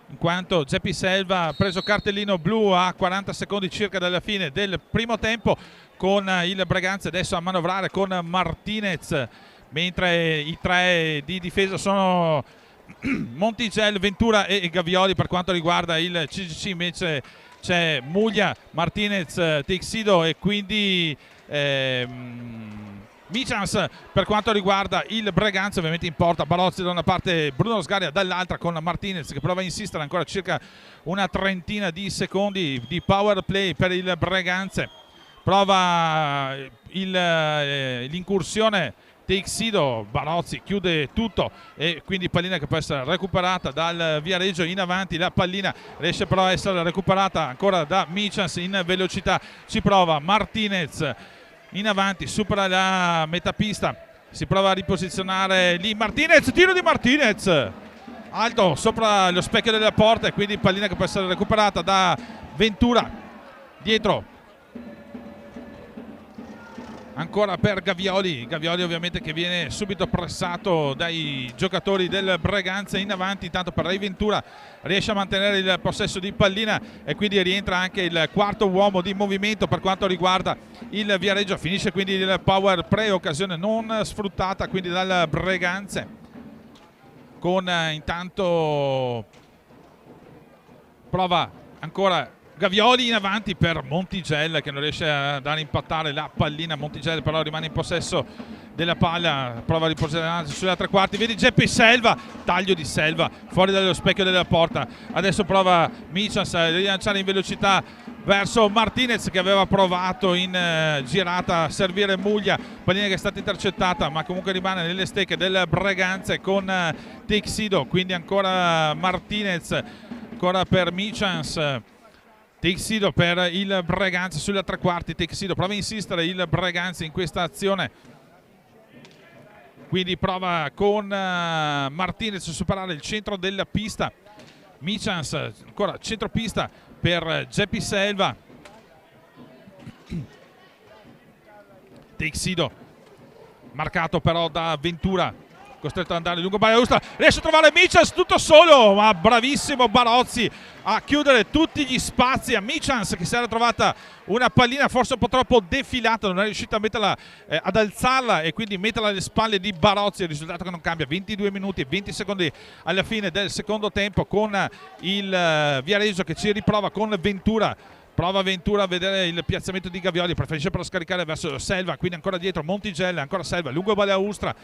in quanto Geppi Selva ha preso cartellino blu a 40 secondi circa dalla fine del primo tempo, con il Breganze adesso a manovrare con Martinez, mentre i tre di difesa sono Montigello, Ventura e Gavioli. Per quanto riguarda il CGC invece c'è Muglia, Martinez, Texido e quindi Michans. Per quanto riguarda il Breganze ovviamente in porta Barozzi da una parte, Bruno Sgaria dall'altra, con Martinez che prova a insistere ancora circa una trentina di secondi di power play per il Breganze. Prova l'incursione Texido, Barozzi chiude tutto e quindi pallina che può essere recuperata dal Viareggio in avanti. La pallina riesce però a essere recuperata ancora da Michans in velocità, ci prova Martinez in avanti, supera la metapista, si prova a riposizionare lì Martinez, tiro di Martinez alto sopra lo specchio della porta e quindi pallina che può essere recuperata da Ventura. Dietro ancora per Gavioli ovviamente che viene subito pressato dai giocatori del Breganze in avanti. Intanto per Ray Ventura riesce a mantenere il possesso di pallina e quindi rientra anche il quarto uomo di movimento per quanto riguarda il Viareggio. Finisce quindi il power play, occasione non sfruttata quindi dal Breganze, con intanto prova ancora Gavioli in avanti per Montigello che non riesce a dare impattare la pallina. Montigello però rimane in possesso della palla, prova a riposizionarsi sulla tre quarti, vedi Geppi Selva, taglio di Selva fuori dallo specchio della porta. Adesso prova Michans a rilanciare in velocità verso Martinez che aveva provato in girata a servire Muglia, pallina che è stata intercettata ma comunque rimane nelle stecche del Breganze con Texido. Quindi ancora Martinez, ancora per Michans, Texido per il Breganze sulla tre quarti. Texido prova a insistere il Breganze in questa azione, quindi prova con Martinez a superare il centro della pista. Michans ancora centropista per Geppi Selva. Texido marcato però da Ventura, costretto ad andare lungo Balaustra, riesce a trovare Michans tutto solo, ma bravissimo Barozzi a chiudere tutti gli spazi a Michans che si era trovata una pallina forse un po' troppo defilata, non è riuscito a metterla, ad alzarla e quindi metterla alle spalle di Barozzi. Il risultato che non cambia, 22 minuti e 20 secondi alla fine del secondo tempo, con il Viareggio che ci riprova con Ventura. Prova Ventura a vedere il piazzamento di Gavioli, preferisce però scaricare verso Selva, quindi ancora dietro Montigello, ancora Selva, lungo Balaustra,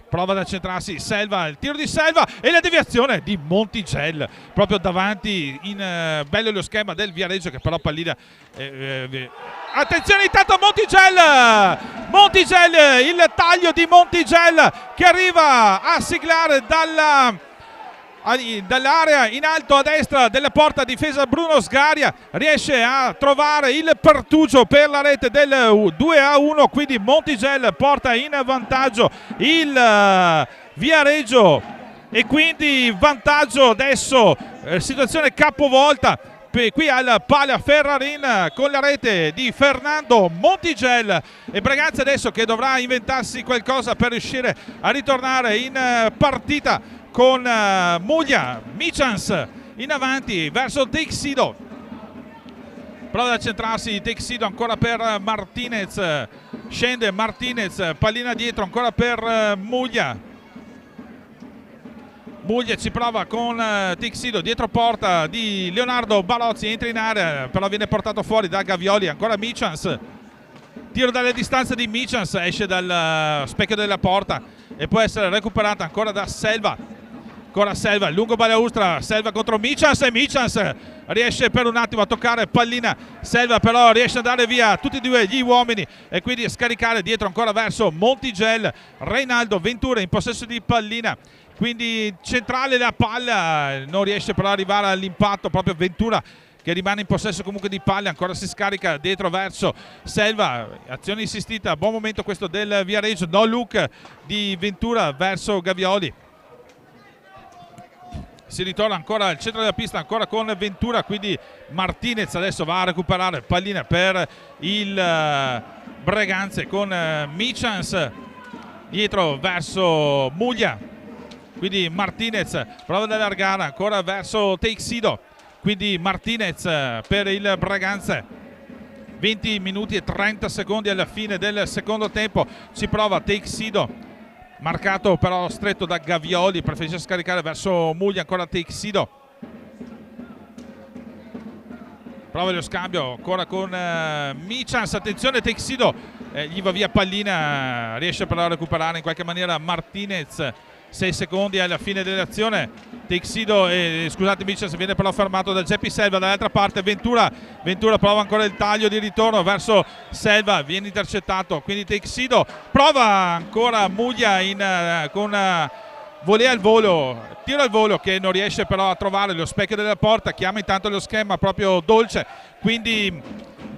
prova ad accentrarsi Selva, il tiro di Selva e la deviazione di Montigello proprio davanti, in bello lo schema del Viareggio che però pallina. Attenzione intanto a Montigello, il taglio di Montigello che arriva a siglare dall'area in alto a destra della porta difesa. Bruno Sgaria riesce a trovare il pertugio per la rete del 2-1, quindi Montigello porta in vantaggio il Viareggio e quindi vantaggio adesso, situazione capovolta qui al Pala Ferrarin con la rete di Fernando Montigello, e Breganze adesso che dovrà inventarsi qualcosa per riuscire a ritornare in partita con Muglia. Michans in avanti verso Texido, prova ad accentrarsi Texido ancora per Martinez, scende Martinez, pallina dietro ancora per Muglia ci prova con Texido, dietro porta di Leonardo Barozzi, entra in area però viene portato fuori da Gavioli. Ancora Michans, tiro dalle distanze di Michans, esce dal specchio della porta e può essere recuperata ancora da Selva. ancora Selva, lungo Balaustra, Selva contro Michans e Michans riesce per un attimo a toccare pallina, Selva però riesce ad andare via tutti e due gli uomini e quindi scaricare dietro ancora verso Montigel. Reinaldo Ventura in possesso di pallina, quindi centrale la palla, non riesce però ad arrivare all'impatto proprio Ventura, che rimane in possesso comunque di palle, ancora si scarica dietro verso Selva, azione insistita, buon momento questo del Viareggio, no look di Ventura verso Gavioli. Si ritorna ancora al centro della pista, ancora con Ventura, quindi Martinez adesso va a recuperare pallina per il Breganze con Michans dietro verso Muglia, quindi Martinez prova ad allargare ancora verso Teixido, quindi Martinez per il Breganze. 20 minuti e 30 secondi alla fine del secondo tempo, si prova Teixido, marcato però stretto da Gavioli, preferisce scaricare verso Muglia, ancora Teixido, prova lo scambio ancora con Michans, attenzione Teixido, gli va via pallina, riesce però a recuperare in qualche maniera Martinez. 6 secondi alla fine dell'azione, Teixido scusate, Michans viene però fermato da Geppi Selva. Dall'altra parte Ventura prova ancora il taglio di ritorno verso Selva, viene intercettato, quindi Teixido prova ancora Muglia con volea al volo, tiro al volo che non riesce però a trovare lo specchio della porta, chiama intanto lo schema proprio dolce, quindi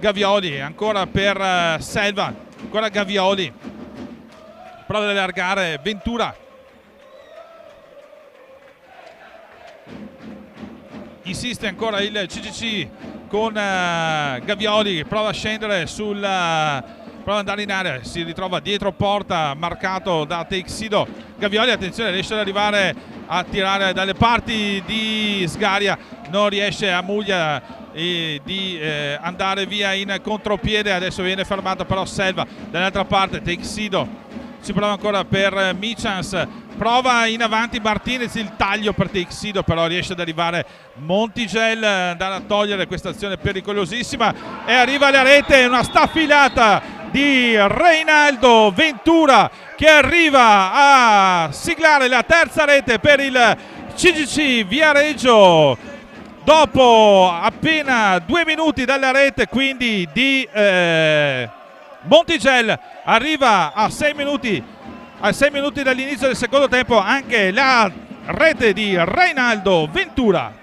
Gavioli ancora per Selva, ancora Gavioli prova ad allargare Ventura, insiste ancora il CGC con Gavioli, prova a scendere prova ad andare in area, si ritrova dietro porta marcato da Teixido. Gavioli, attenzione, riesce ad arrivare a tirare dalle parti di Sgaria, non riesce a Muglia di andare via in contropiede, adesso viene fermato però Selva. Dall'altra parte Teixido, si prova ancora per Michans, prova in avanti Martinez, il taglio per Teixido, però riesce ad arrivare Montigel, andare a togliere questa azione pericolosissima e arriva alla rete una staffilata di Reinaldo Ventura che arriva a siglare la terza rete per il CGC Viareggio dopo appena 2 minuti dalla rete, quindi di Montigel. Arriva a 6 minuti dall'inizio del secondo tempo anche la rete di Reinaldo Ventura.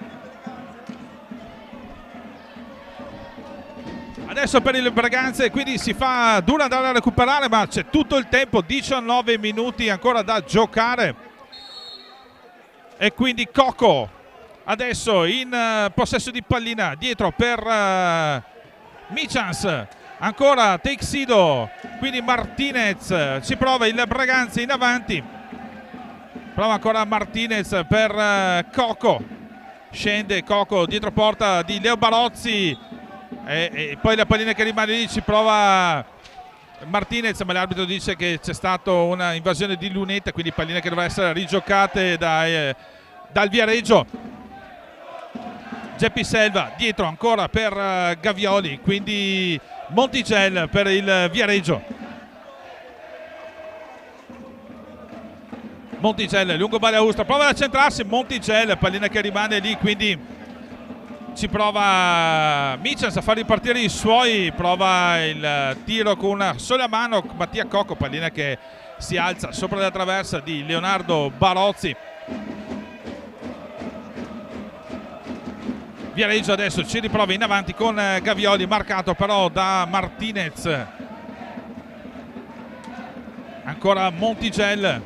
Adesso per il Breganze quindi si fa dura andare a recuperare, ma c'è tutto il tempo, 19 minuti ancora da giocare e quindi Coco adesso in possesso di pallina dietro per Michans, ancora Teixido, quindi Martinez, ci prova il Breganze in avanti, prova ancora Martinez per Coco, scende Coco dietro porta di Leo Barozzi e poi la pallina che rimane lì, ci prova Martinez, ma l'arbitro dice che c'è stata una invasione di lunetta, quindi palline che dovrebbero essere rigiocate dal Viareggio. Geppi Selva dietro ancora per Gavioli, quindi Montigel per il Viareggio. Montigel lungo Balaustra, prova ad accentrarsi Montigel, pallina che rimane lì, quindi ci prova Michans a far ripartire i suoi, prova il tiro con una sola mano Mattia Coco, pallina che si alza sopra la traversa di Leonardo Barozzi. Viareggio adesso ci riprova in avanti con Gavioli, marcato però da Martinez. Ancora Montigel,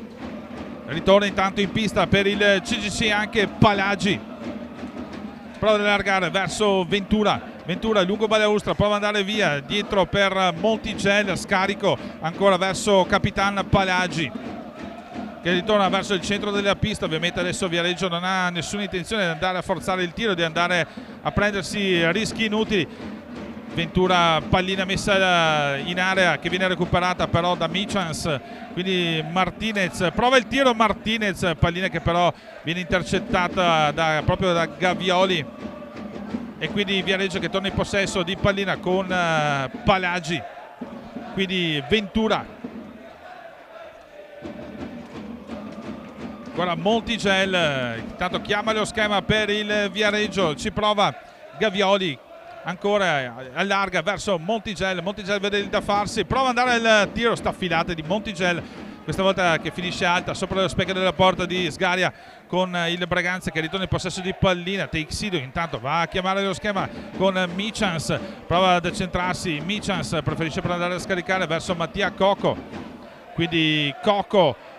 ritorna intanto in pista per il CGC anche Palagi, prova ad allargare verso Ventura lungo Balaustra, prova ad andare via dietro per Montigel, scarico ancora verso Capitan Palagi che ritorna verso il centro della pista. Ovviamente adesso Viareggio non ha nessuna intenzione di andare a forzare il tiro, di andare a prendersi rischi inutili. Ventura, pallina messa in area che viene recuperata però da Michans, quindi Martinez prova il tiro, Martinez, pallina che però viene intercettata proprio da Gavioli e quindi Viareggio che torna in possesso di pallina con Palagi, quindi Ventura Ancora Montigelli, intanto chiama lo schema per il Viareggio, ci prova Gavioli, ancora allarga verso Montigelli, Montigelli vede il da farsi, prova ad andare al tiro, staffilate di Montigelli, questa volta che finisce alta sopra lo specchio della porta di Sgaria con il Braganza che ritorna in possesso di pallina. Teixido intanto va a chiamare lo schema con Michans, prova ad centrarsi, Michans preferisce per andare a scaricare verso Mattia Coco, quindi Coco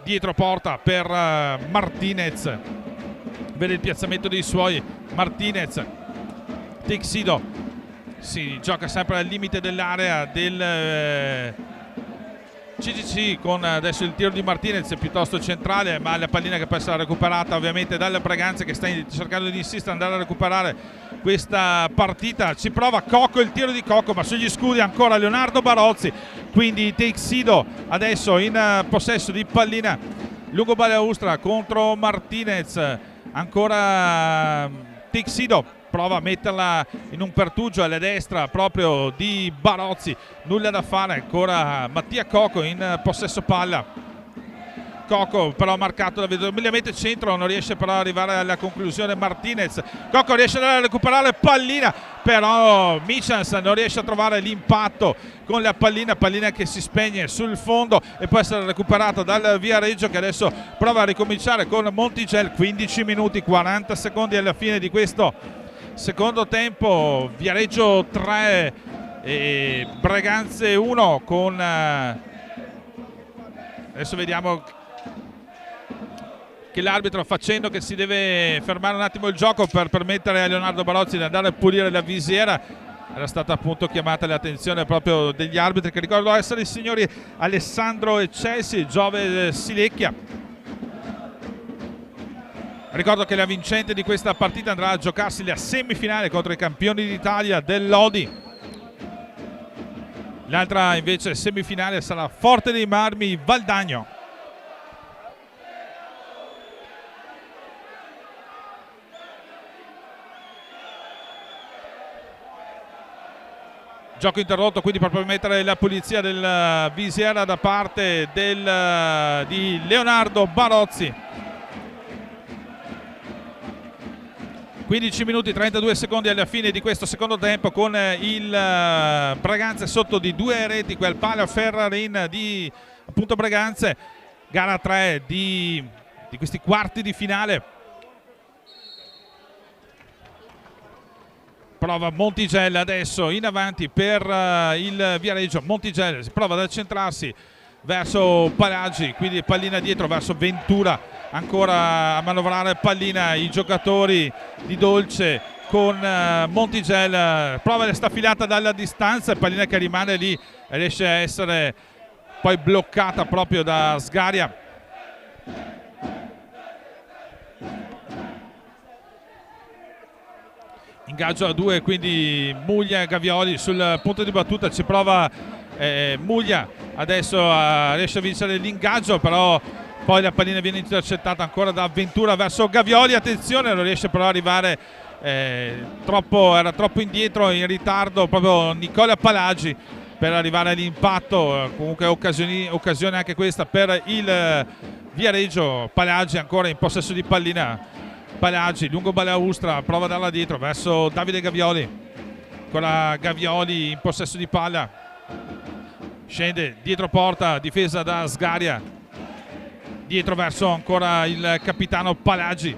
dietro porta per Martinez, vede il piazzamento dei suoi, Martinez, Teixido si gioca sempre al limite dell'area del CGC con adesso il tiro di Martinez piuttosto centrale, ma la pallina che può essere recuperata ovviamente dal Braganza che sta cercando di insistere andare a recuperare questa partita. Ci prova Coco, il tiro di Coco, ma sugli scudi ancora Leonardo Barozzi, quindi Teixido adesso in possesso di pallina lungo balaustra contro Martinez, ancora Teixido prova a metterla in un pertugio alla destra proprio di Barozzi, nulla da fare, ancora Mattia Coco in possesso palla. Coco però marcato da mediamente centro, non riesce però ad arrivare alla conclusione Martinez. Coco riesce a recuperare pallina, però Michans non riesce a trovare l'impatto con la pallina che si spegne sul fondo e può essere recuperata dal Viareggio che adesso prova a ricominciare con Montigelli. 15 minuti 40 secondi alla fine di questo secondo tempo, Viareggio 3 e Braganze 1 con adesso vediamo che l'arbitro facendo che si deve fermare un attimo il gioco per permettere a Leonardo Barozzi di andare a pulire la visiera. Era stata appunto chiamata l'attenzione proprio degli arbitri che ricordo essere i signori Alessandro Eccesi e Giove Silecchia. Ricordo che la vincente di questa partita andrà a giocarsi la semifinale contro i campioni d'Italia dell'Odi. L'altra invece semifinale sarà Forte dei Marmi Valdagno. Gioco interrotto quindi per permettere la pulizia del visiera da parte di Leonardo Barozzi. 15 minuti 32 secondi alla fine di questo secondo tempo con il Braganza sotto di 2 reti, quel palo Ferrarin di appunto Braganza. Gara 3 di questi quarti di finale. Prova Montigelli adesso in avanti per il Viareggio. Montigelli si prova ad accentrarsi verso Palagi, quindi pallina dietro verso Ventura, ancora a manovrare pallina i giocatori di Dolce con Montigelli, prova la staffilata dalla distanza, pallina che rimane lì e riesce a essere poi bloccata proprio da Sgaria. Ingaggio a 2 quindi Muglia e Gavioli sul punto di battuta, ci prova Muglia adesso riesce a vincere l'ingaggio, però poi la pallina viene intercettata ancora da Ventura verso Gavioli, attenzione, non riesce però ad arrivare, era troppo indietro, in ritardo proprio Nicola Palagi per arrivare all'impatto. Comunque occasione anche questa per il Viareggio. Palagi ancora in possesso di pallina, Palagi lungo balaustra, prova a darla dietro verso Davide Gavioli, ancora Gavioli in possesso di palla, scende dietro porta, difesa da Sgaria, dietro verso ancora il capitano Palagi.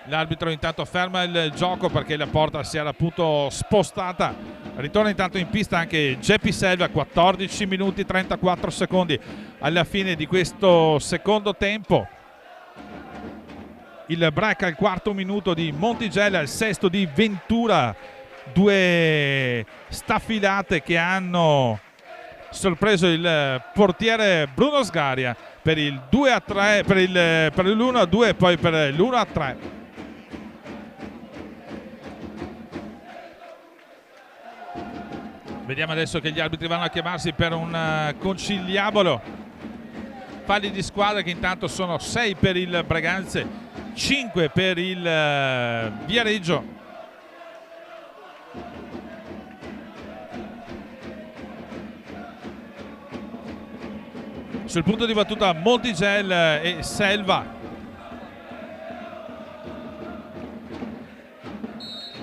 L'arbitro intanto ferma il gioco perché la porta si era appunto spostata. Ritorna intanto in pista anche Geppi Selva. 14 minuti 34 secondi alla fine di questo secondo tempo. Il break al quarto minuto di Montigelli, al sesto di Ventura. Due staffilate che hanno sorpreso il portiere Bruno Sgaria per il 2-3, per l'1-2 e poi per l'1-3. Vediamo adesso che gli arbitri vanno a chiamarsi per un conciliabolo. Falli di squadra che intanto sono 6 per il Braganza, 5 per il Viareggio. sul punto di battuta Montigel e Selva.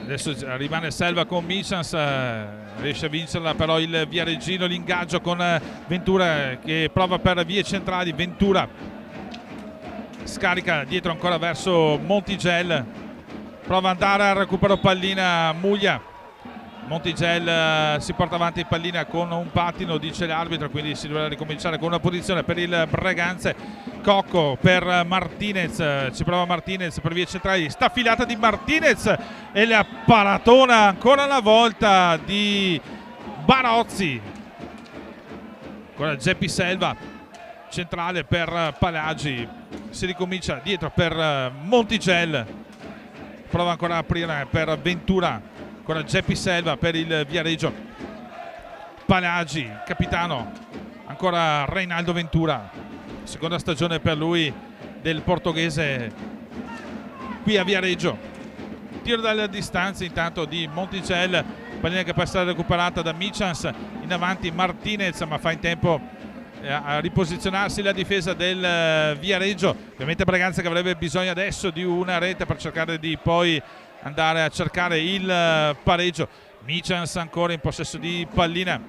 Adesso rimane Selva con Michans, riesce a vincerla però il Viareggino, l'ingaggio con Ventura che prova per vie centrali. Ventura scarica dietro ancora verso Montigel, prova ad andare al recupero pallina Muglia. Montigel si porta avanti pallina con un pattino, dice l'arbitro, quindi si dovrà ricominciare con una posizione per il Breganze. Cocco per Martinez, ci prova Martinez per vie centrali, sta filata di Martinez e la paratona ancora una volta di Barozzi. Ancora Geppi Selva, centrale per Palagi, si ricomincia dietro per Montigel, prova ancora a aprire per Ventura. Ancora Geppi Selva per il Viareggio. Palagi, capitano. Ancora Reinaldo Ventura. Seconda stagione per lui del portoghese qui a Viareggio. Tiro dalla distanza intanto di Montigel. Pallina che può essere recuperata da Michans. In avanti Martinez, ma fa in tempo a riposizionarsi la difesa del Viareggio. Ovviamente Breganze che avrebbe bisogno adesso di una rete per cercare di poi andare a cercare il pareggio. Michans ancora in possesso di pallina,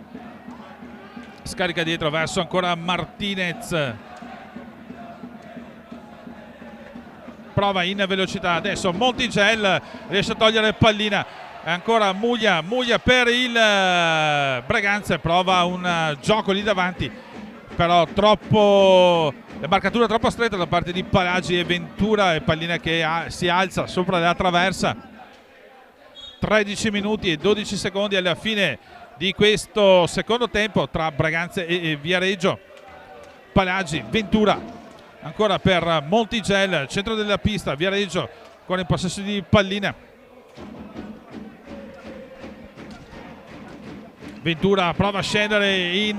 scarica dietro verso ancora Martinez, prova in velocità adesso Montigel, riesce a togliere pallina, ancora Muglia per il Breganze, prova un gioco lì davanti però troppo, la marcatura troppo stretta da parte di Palagi e Ventura, e pallina che si alza sopra la traversa. 13 minuti e 12 secondi alla fine di questo secondo tempo tra Breganze e Viareggio. Palagi, Ventura ancora per Montigel, centro della pista, Viareggio ancora in possesso di pallina. Ventura prova a scendere in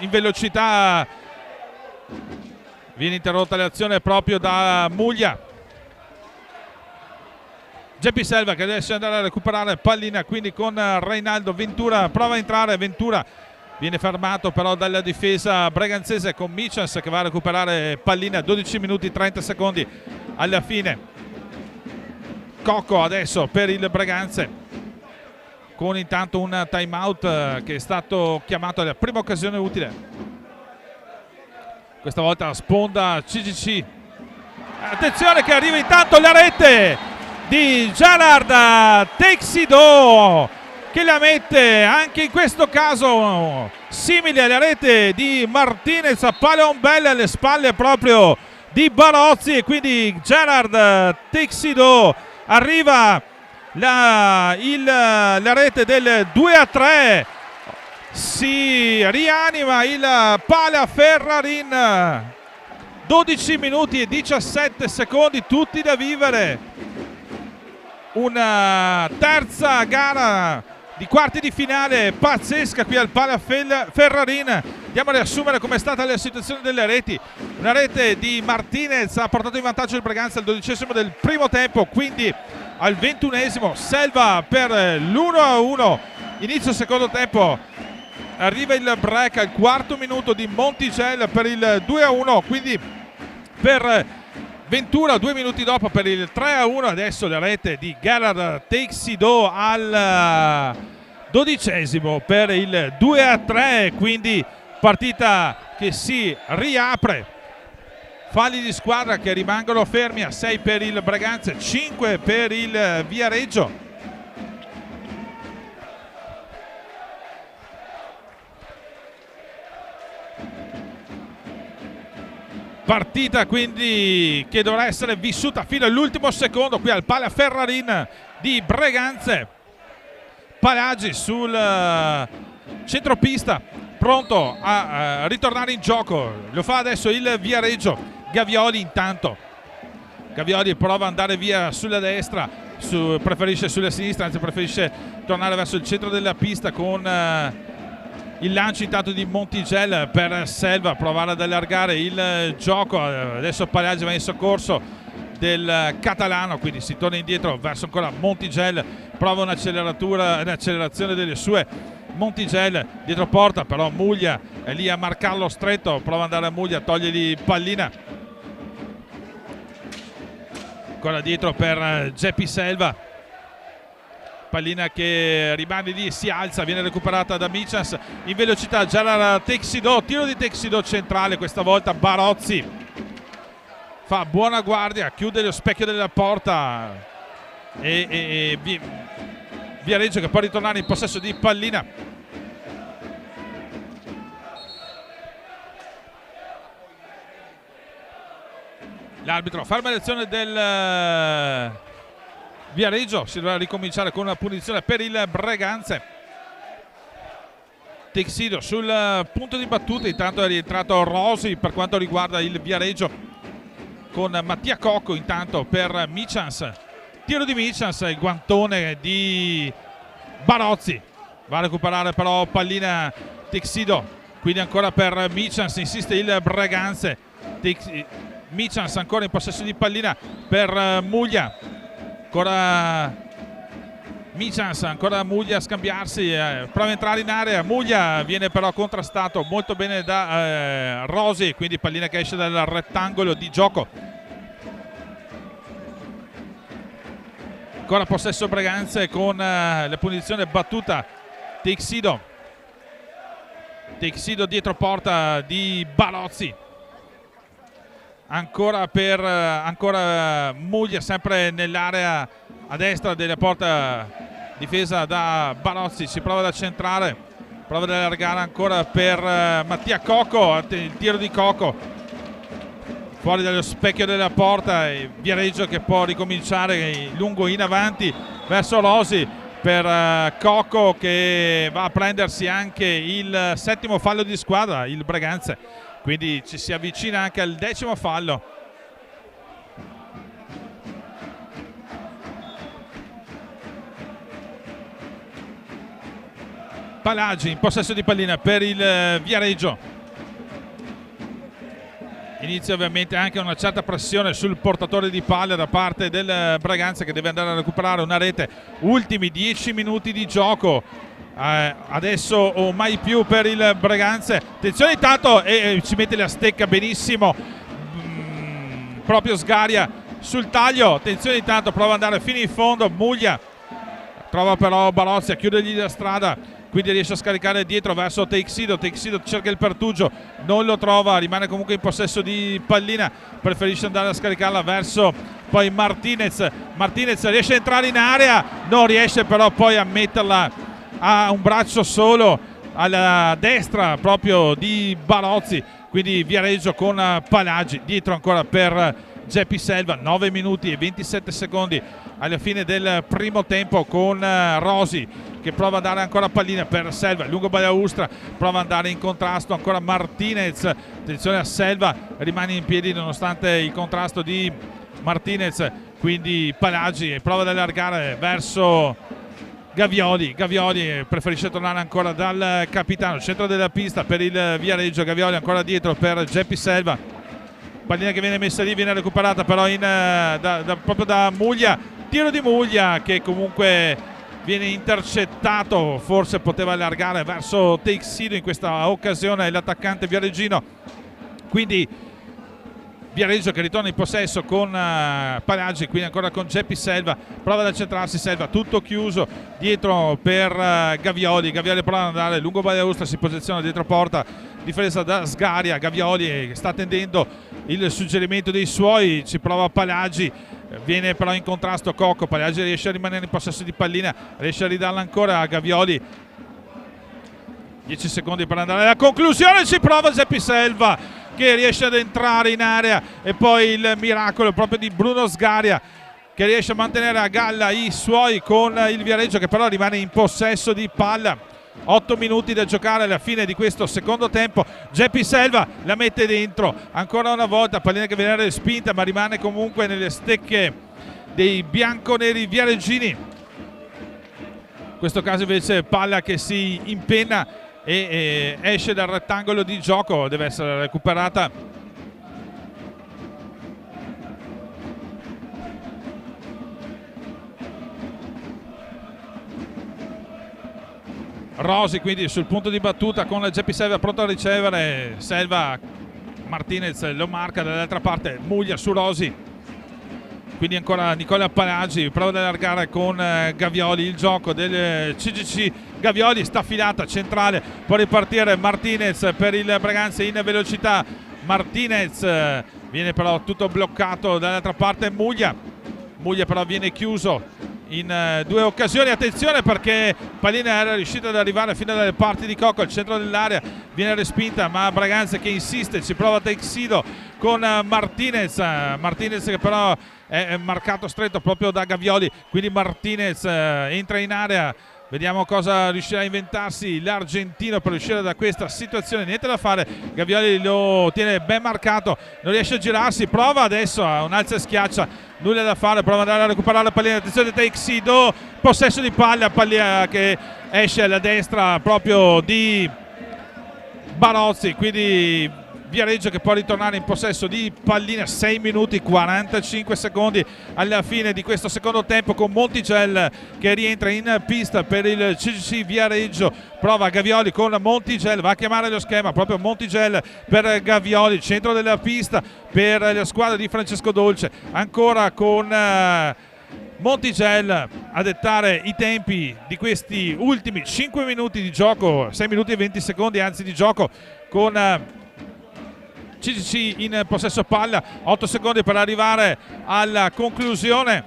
velocità, viene interrotta l'azione proprio da Muglia. Geppi Selva che deve andare a recuperare pallina, quindi con Reinaldo. Ventura prova a entrare, Ventura viene fermato però dalla difesa breganzese con Michans che va a recuperare pallina. 12 minuti 30 secondi alla fine. Cocco adesso per il Breganze, con intanto un time out che è stato chiamato alla prima occasione utile. Questa volta sponda CGC. Attenzione che arriva intanto la rete di Gerard Texido, che la mette anche in questo caso simile alla rete di Martinez a palombelle alle spalle proprio di Barozzi, e quindi Gerard Texido arriva la rete del 2-3, si rianima il Pala Ferrarin. 12 minuti e 17 secondi tutti da vivere, una terza gara di quarti di finale pazzesca qui al Pala Ferrarin. Andiamo a riassumere come è stata la situazione delle reti. Una rete di Martinez ha portato in vantaggio il Breganze al 12° del primo tempo, quindi al 21° Selva per l'1-1. Inizio secondo tempo, arriva il break al 4° minuto di Montigel per il 2-1, quindi per Ventura 2 minuti dopo per il 3-1. Adesso la rete di Gerard Texido al 12° per il 2-3, quindi partita che si riapre. Falli di squadra che rimangono fermi a 6 per il Breganze, 5 per il Viareggio. Partita quindi che dovrà essere vissuta fino all'ultimo secondo qui al Pala Ferrarin di Breganze. Palagi sul centropista, pronto a ritornare in gioco, lo fa adesso il Viareggio. Gavioli intanto, Gavioli prova ad andare via sulla destra, preferisce sulla sinistra, anzi preferisce tornare verso il centro della pista con il lancio intanto di Montigel per Selva, provare ad allargare il gioco. Adesso Palagi va in soccorso del catalano, quindi si torna indietro verso ancora Montigel, prova un'accelerazione delle sue Montigel dietro porta, però Muglia è lì a marcarlo stretto, prova ad andare a Muglia, togliergli pallina. Ancora dietro per Geppi Selva, pallina che rimane lì, si alza, viene recuperata da Michels in velocità, già la Texidò, tiro di Texidò centrale, questa volta Barozzi fa buona guardia, chiude lo specchio della porta e Viareggio che può ritornare in possesso di pallina. L'arbitro ferma l'azione del Viareggio, si dovrà ricominciare con una punizione per il Breganze. Texidò sul punto di battuta, intanto è rientrato Rosi per quanto riguarda il Viareggio, con Mattia Cocco intanto per Michels. Tiro di Michels, il guantone di Barozzi, va a recuperare però pallina Texidò, quindi ancora per Michels, insiste il Breganze. Michels ancora in possesso di pallina per Muglia, ancora Michels, ancora Muglia a scambiarsi, prova a entrare in area, Muglia viene però contrastato molto bene da Rosi, quindi pallina che esce dal rettangolo di gioco. Ancora possesso Breganze con la punizione battuta Texidò dietro porta di Barozzi, ancora Muglia sempre nell'area a destra della porta difesa da Barozzi, si prova ad accentrare, prova ad allargare ancora per Mattia Cocco, il tiro di Cocco fuori dallo specchio della porta, e Viareggio che può ricominciare lungo in avanti verso Rosi per Cocco che va a prendersi anche il settimo fallo di squadra, il Breganze, quindi ci si avvicina anche al 10° fallo. Palagi in possesso di pallina per il Viareggio. Inizia ovviamente anche una certa pressione sul portatore di palla da parte del Breganze, che deve andare a recuperare una rete. Ultimi 10 minuti di gioco, adesso o mai più per il Breganze. Attenzione intanto, ci mette la stecca benissimo proprio Sgaria sul taglio. Attenzione intanto, prova ad andare fino in fondo Muglia, trova però Barozzi a chiudergli la strada, quindi riesce a scaricare dietro verso Texidò. Texidò cerca il pertugio, non lo trova, rimane comunque in possesso di pallina, preferisce andare a scaricarla verso poi Martinez riesce a entrare in area, non riesce però poi a metterla a un braccio solo alla destra proprio di Barozzi, quindi Viareggio con Palagi dietro ancora per Geppi Selva. 9 minuti e 27 secondi alla fine del primo tempo, con Rosi che prova a dare ancora pallina per Selva, lungo Balaustra, prova ad andare in contrasto ancora Martinez, attenzione a Selva, rimane in piedi nonostante il contrasto di Martinez, quindi Palagi prova ad allargare verso Gavioli preferisce tornare ancora dal capitano, centro della pista per il Viareggio. Gavioli ancora dietro per Geppi Selva, pallina che viene messa lì, viene recuperata però proprio da Muglia, tiro di Muglia che comunque viene intercettato, forse poteva allargare verso Texidò in questa occasione l'attaccante viareggino, quindi Viareggio che ritorna in possesso con Palagi, quindi ancora con Geppi Selva, prova ad accentrarsi Selva, tutto chiuso dietro per Gavioli prova ad andare lungo Balaustra, si posiziona dietro porta, difesa da Sgaria. Gavioli sta attendendo il suggerimento dei suoi, ci prova Palagi, viene però in contrasto Cocco, Palagi riesce a rimanere in possesso di pallina, riesce a ridarla ancora a Gavioli. 10 secondi per andare alla conclusione, ci prova Geppi Selva che riesce ad entrare in area, e poi il miracolo proprio di Bruno Sgaria che riesce a mantenere a galla i suoi con il Viareggio che però rimane in possesso di palla. 8 minuti da giocare alla fine di questo secondo tempo. Geppi Selva la mette dentro ancora una volta, pallina che viene respinta ma rimane comunque nelle stecche dei bianconeri viareggini. In questo caso invece palla che si impenna e esce dal rettangolo di gioco, deve essere recuperata Rosi quindi sul punto di battuta con Geppi Selva pronto a ricevere. Selva, Martinez lo marca, dall'altra parte Muglia su Rosi, quindi ancora Nicola Palagi prova ad allargare con Gavioli il gioco del CGC. Gavioli, staffilata centrale, può ripartire Martinez per il Braganza in velocità. Martinez viene però tutto bloccato dall'altra parte Muglia però viene chiuso in due occasioni. Attenzione perché pallina era riuscita ad arrivare fino alle parti di Coco, al centro dell'area, viene respinta, ma Braganza che insiste, ci prova Teixido con Martinez che però è marcato stretto proprio da Gavioli, quindi Martinez entra in area. Vediamo cosa riuscirà a inventarsi l'argentino per uscire da questa situazione. Niente da fare, Gavioli lo tiene ben marcato, non riesce a girarsi, prova adesso a un alza e schiaccia, nulla da fare, prova ad andare a recuperare la pallina. Attenzione Teixido, possesso di palla che esce alla destra proprio di Barozzi, quindi Viareggio che può ritornare in possesso di pallina. 6 minuti 45 secondi alla fine di questo secondo tempo, con Montigel che rientra in pista per il CGC Viareggio. Prova Gavioli con Montigel, va a chiamare lo schema proprio Montigel per Gavioli, centro della pista per la squadra di Francesco Dolce, ancora con Montigel a dettare i tempi di questi ultimi 5 minuti di gioco, 6 minuti e 20 secondi anzi di gioco, con CGC in possesso palla, 8 secondi per arrivare alla conclusione.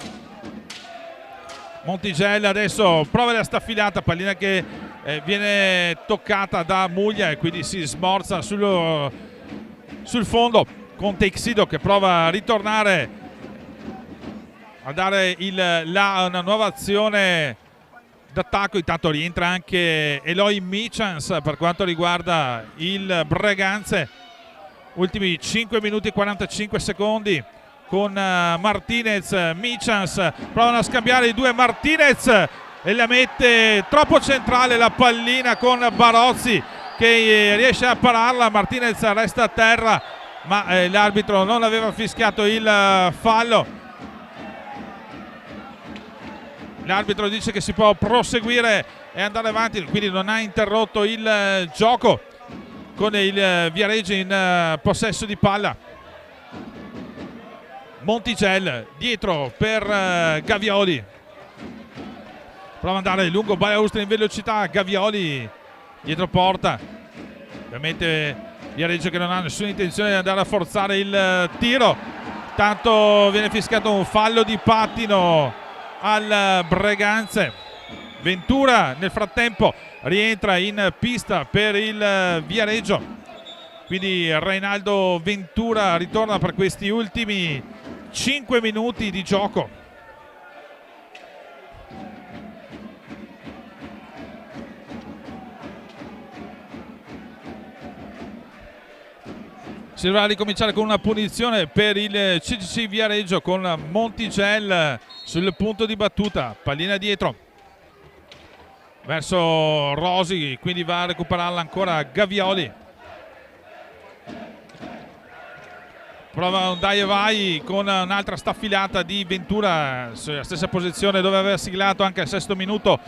Montigel adesso prova la staffilata, pallina che viene toccata da Muglia e quindi si smorza sul fondo, con Teixido che prova a ritornare a dare una nuova azione d'attacco. Intanto rientra anche Eloy Michans per quanto riguarda il Braganza. Ultimi 5 minuti e 45 secondi con Martinez, Michans, provano a scambiare i due. Martinez e la mette troppo centrale la pallina con Barozzi che riesce a pararla. Martinez resta a terra, ma l'arbitro non aveva fischiato il fallo. L'arbitro dice che si può proseguire e andare avanti, quindi non ha interrotto il gioco, con il Viareggio in possesso di palla. Montigel dietro per Gavioli, prova ad andare lungo Balaustra in velocità. Gavioli dietro porta, ovviamente Viareggio che non ha nessuna intenzione di andare a forzare il tiro, tanto viene fischiato un fallo di pattino al Braganza. Ventura nel frattempo rientra in pista per il Viareggio, quindi Reinaldo Ventura ritorna per questi ultimi 5 minuti di gioco. Si dovrà ricominciare con una punizione per il CGC Viareggio, con Montigel sul punto di battuta, pallina dietro verso Rosi, quindi va a recuperarla ancora Gavioli. Prova un dai e vai con un'altra staffilata di Ventura sulla stessa posizione dove aveva siglato anche al sesto minuto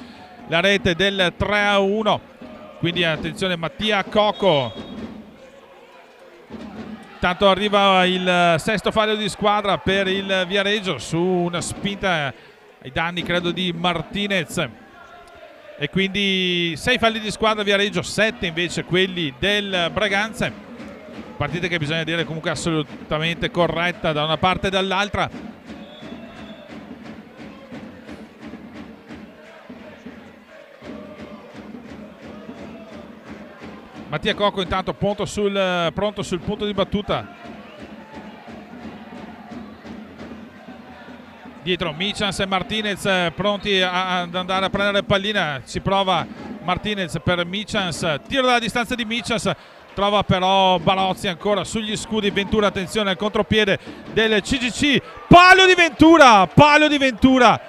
la rete del 3-1. Quindi attenzione Mattia Coco. Tanto arriva il sesto fallo di squadra per il Viareggio su una spinta ai danni credo di Martinez. E quindi 6 falli di squadra Viareggio, 7 invece quelli del Braganza. Partita che bisogna dire comunque assolutamente corretta da una parte e dall'altra. Mattia Coco intanto pronto sul punto di battuta. Dietro Michans e Martinez pronti ad andare a prendere pallina. Si prova Martinez per Michans, tiro dalla distanza di Michans, trova però Barozzi ancora sugli scudi. Ventura, attenzione al contropiede del CGC, palo di Ventura,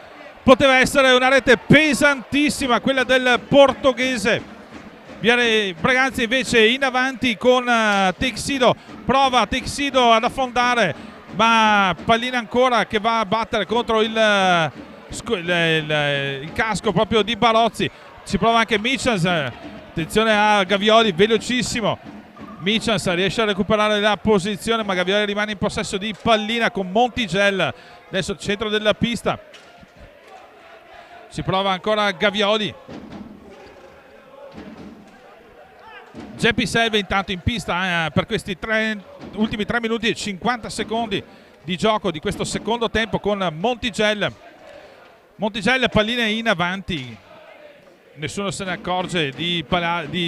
poteva essere una rete pesantissima quella del portoghese. Braganza invece in avanti con Teixido, prova Teixido ad affondare, ma pallina ancora che va a battere contro il casco proprio di Barozzi. ci prova anche Michels, attenzione a Gavioli, velocissimo. Michels riesce a recuperare la posizione, ma Gavioli rimane in possesso di pallina con Montigel. Adesso centro della pista, si prova ancora Gavioli. Geppi Selva intanto in pista per questi ultimi 3 minuti e 50 secondi di gioco di questo secondo tempo con Montigel. Montigel, pallina in avanti, nessuno se ne accorge di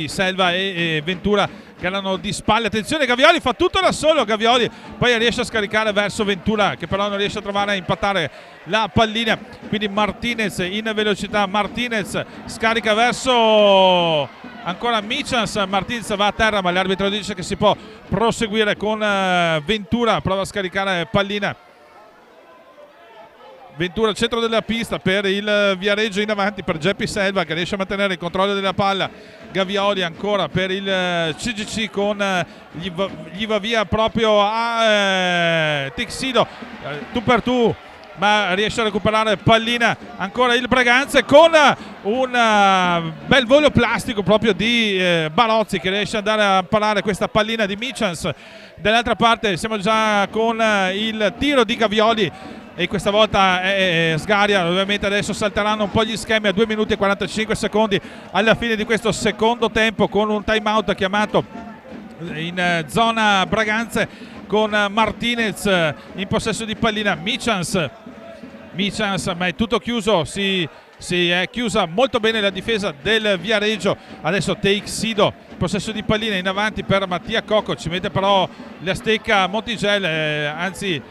Selva e Ventura che erano di spalle. Attenzione, Gavioli fa tutto da solo, Gavioli poi riesce a scaricare verso Ventura che però non riesce a trovare a impattare la pallina, quindi Martinez in velocità, Martinez scarica verso ancora Michels, Martinez va a terra ma l'arbitro dice che si può proseguire con Ventura, prova a scaricare pallina. Ventura al centro della pista per il Viareggio, in avanti per Geppi Selva che riesce a mantenere il controllo della palla. Gavioli ancora per il CGC con gli va via proprio a Texido, tu per tu, ma riesce a recuperare pallina ancora il Breganze con un bel volo plastico proprio di Barozzi che riesce ad andare a parare questa pallina di Michels. Dall'altra parte siamo già con il tiro di Gavioli e questa volta è Sgaria. Ovviamente adesso salteranno un po' gli schemi a 2 minuti e 45 secondi alla fine di questo secondo tempo, con un time out chiamato in zona Breganze con Martinez in possesso di pallina. Michels, ma è tutto chiuso, si è chiusa molto bene la difesa del Viareggio. Adesso Teixido, possesso di pallina in avanti per Mattia Cocco, ci mette però la stecca Montigel, anzi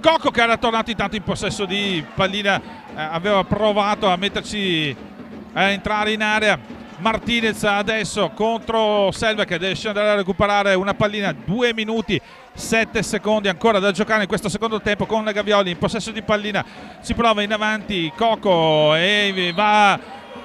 Cocco che era tornato intanto in possesso di pallina, aveva provato a metterci a entrare in area. Martinez adesso contro Selva che riesce ad andare a recuperare una pallina. 2 minuti 7 secondi ancora da giocare in questo secondo tempo con Gavioli in possesso di pallina. Si prova in avanti Cocco e va a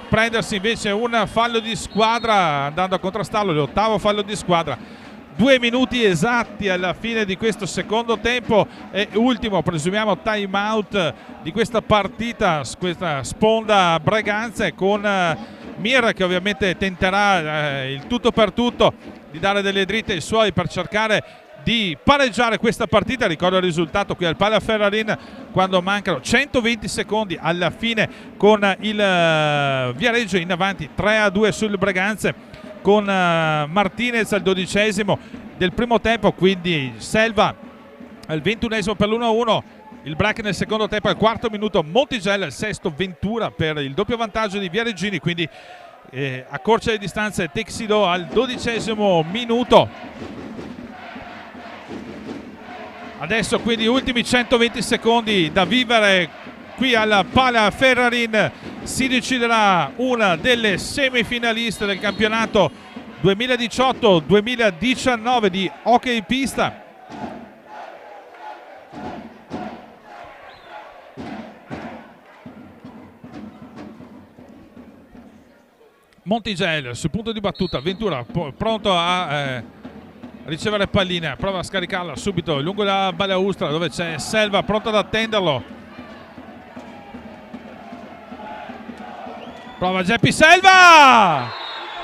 prendersi invece un fallo di squadra andando a contrastarlo, l'8º fallo di squadra. 2 minuti esatti alla fine di questo secondo tempo e ultimo, presumiamo, time out di questa partita, questa sponda Breganze, con Mir che ovviamente tenterà il tutto per tutto di dare delle dritte ai suoi per cercare di pareggiare questa partita. Ricordo il risultato qui al Pala Ferrarin quando mancano 120 secondi alla fine, con il Viareggio in avanti 3-2 sul Breganze con Martinez al 12° del primo tempo, quindi Selva al 21° per l'1-1, il break nel secondo tempo al 4° minuto, Montigel al 6°, Ventura per il doppio vantaggio di Viareggini, quindi accorcia le distanze Texido al 12° minuto. Adesso quindi ultimi 120 secondi da vivere qui alla Pala Ferrarin, si deciderà una delle semifinaliste del campionato 2018-2019 di hockey pista. Montigel sul punto di battuta, Ventura pronto a ricevere pallina, prova a scaricarla subito lungo la balaustra dove c'è Selva pronto ad attenderlo. Prova Geppi Selva,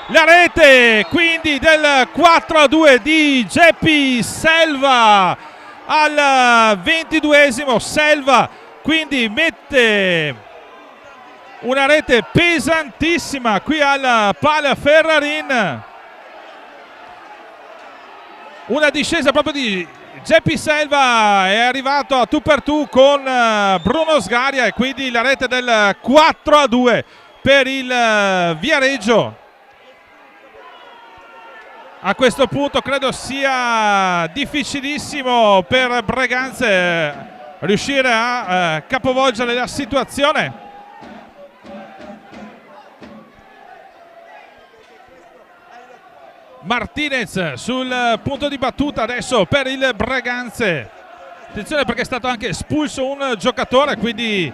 la rete quindi del 4-2 di Geppi Selva al 22°. Selva quindi mette una rete pesantissima qui alla Pala Ferrarin, una discesa proprio di Geppi Selva, è arrivato a tu per tu con Bruno Sgaria e quindi la rete del 4-2 per il Viareggio. A questo punto credo sia difficilissimo per Breganze riuscire a capovolgere la situazione. Martinez sul punto di battuta adesso per il Breganze. Attenzione perché è stato anche espulso un giocatore, quindi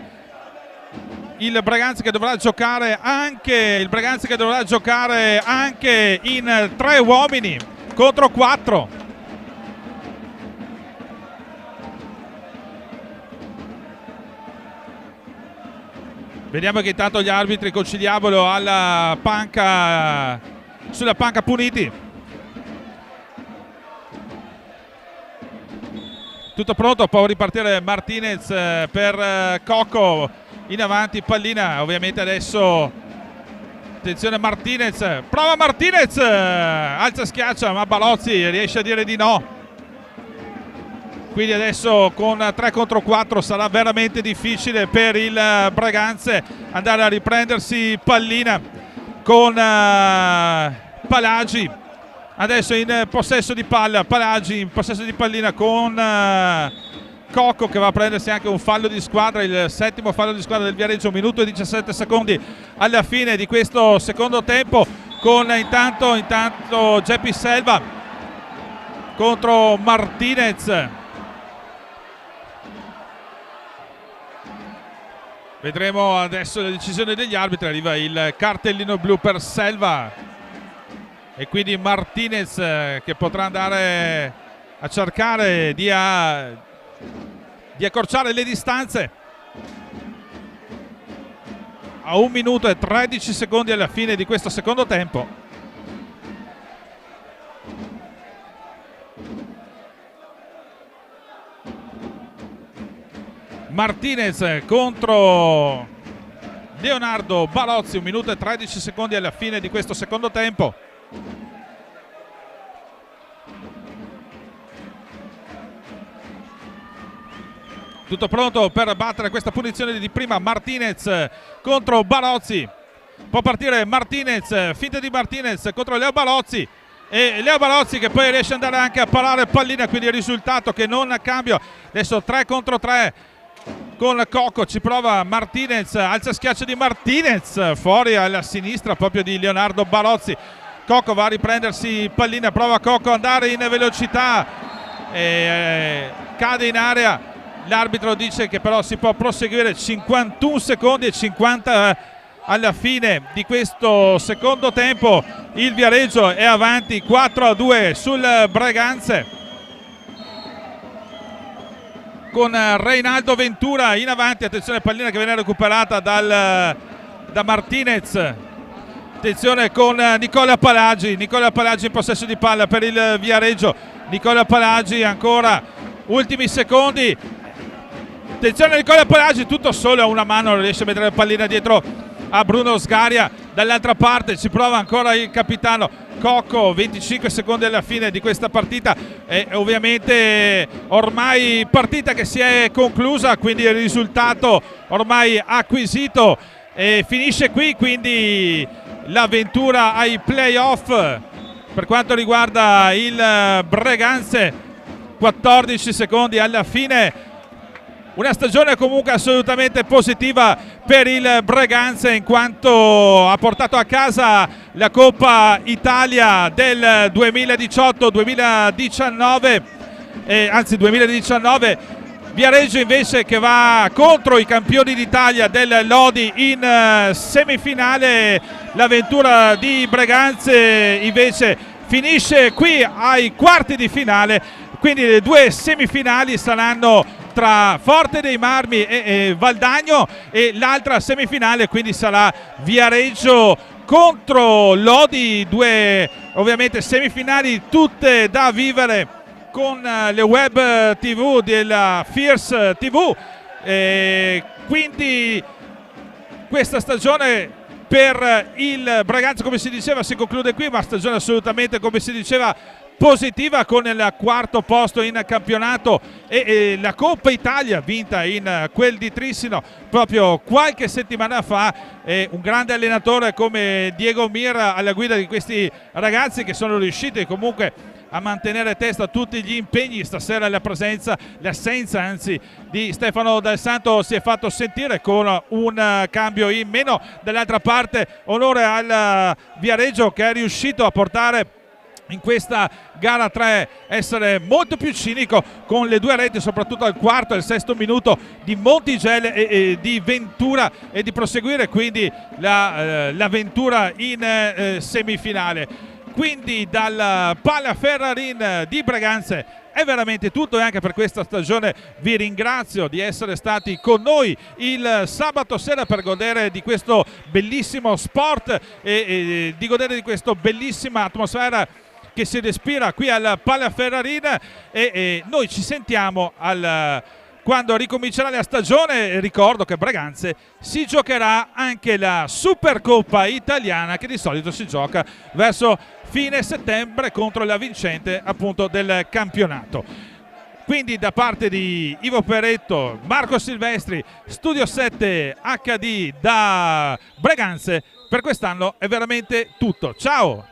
il Breganze che dovrà giocare anche in 3 uomini contro 4. Vediamo che intanto gli arbitri conciliabolo alla panca, sulla panca puniti. Tutto pronto, può ripartire Martinez per Cocco, in avanti pallina, ovviamente adesso attenzione Martinez, prova Martinez, alza schiaccia ma Balozzi riesce a dire di no. Quindi adesso con 3 contro 4 sarà veramente difficile per il Breganze andare a riprendersi pallina con Palagi. Adesso in possesso di palla, Palagi in possesso di pallina con Cocco, che va a prendersi anche un fallo di squadra, il 7° fallo di squadra del Viareggio, 1 minuto e 17 secondi alla fine di questo secondo tempo, con intanto Geppi Selva contro Martinez. Vedremo adesso la decisione degli arbitri, arriva il cartellino blu per Selva e quindi Martinez che potrà andare a cercare di accorciare le distanze a 1 minuto e 13 secondi alla fine di questo secondo tempo. Martinez contro Leonardo Balozzi, 1 minuto e 13 secondi alla fine di questo secondo tempo. Tutto pronto per battere questa punizione di prima. Martinez contro Balozzi, può partire Martinez, finta di Martinez contro Leo Balozzi, e Leo Balozzi che poi riesce ad andare anche a parare pallina, quindi il risultato che non cambia. Adesso 3 contro 3 con Cocco, ci prova Martinez, alza schiaccia di Martinez, fuori alla sinistra proprio di Leonardo Balozzi. Cocco va a riprendersi pallina, prova Cocco ad andare in velocità e cade in area. L'arbitro dice che però si può proseguire, 51 secondi e 50 alla fine di questo secondo tempo. Il Viareggio è avanti 4-2 sul Breganze, con Reinaldo Ventura in avanti. Attenzione, pallina che viene recuperata da Martinez. Attenzione con Nicola Palagi in possesso di palla per il Viareggio. Nicola Palagi ancora, ultimi secondi. Attenzione a Nicola Palagi, tutto solo a una mano, non riesce a mettere la pallina dietro a Bruno Sgaria. Dall'altra parte ci prova ancora il capitano Cocco, 25 secondi alla fine di questa partita, e ovviamente ormai partita che si è conclusa, quindi il risultato ormai acquisito e finisce qui, quindi l'avventura ai playoff per quanto riguarda il Breganze. 14 secondi alla fine. Una stagione comunque assolutamente positiva per il Breganze, in quanto ha portato a casa la Coppa Italia del 2018-2019, anzi 2019. Viareggio invece che va contro i campioni d'Italia del Lodi in semifinale. L'avventura di Breganze invece finisce qui ai quarti di finale, quindi le 2 semifinali saranno tra Forte dei Marmi e Valdagno, e l'altra semifinale quindi sarà Viareggio contro Lodi, 2 ovviamente semifinali tutte da vivere con le web TV della Fierce TV. Quindi questa stagione per il Breganze, come si diceva, si conclude qui, ma stagione assolutamente, come si diceva, positiva, con il 4° posto in campionato e la Coppa Italia vinta in quel di Trissino proprio qualche settimana fa. Un grande allenatore come Diego Mira alla guida di questi ragazzi, che sono riusciti comunque a mantenere testa a tutti gli impegni. Stasera l'assenza anzi di Stefano Dal Santo si è fatto sentire con un cambio in meno. Dall'altra parte onore al Viareggio, che è riuscito a portare in questa gara 3 essere molto più cinico, con le 2 reti soprattutto al 4° e al 6° minuto di Montigel e di Ventura, e di proseguire quindi l'avventura in semifinale. quindi dal Pala Ferrarin di Breganze è veramente tutto, e anche per questa stagione vi ringrazio di essere stati con noi il sabato sera per godere di questo bellissimo sport e di godere di questa bellissima atmosfera che si respira qui al Pala Ferrarin, e noi ci sentiamo quando ricomincerà la stagione. Ricordo che a Breganze si giocherà anche la Supercoppa italiana, che di solito si gioca verso fine settembre contro la vincente appunto del campionato. Quindi da parte di Ivo Peretto, Marco Silvestri, Studio 7 HD da Breganze, per quest'anno è veramente tutto. Ciao!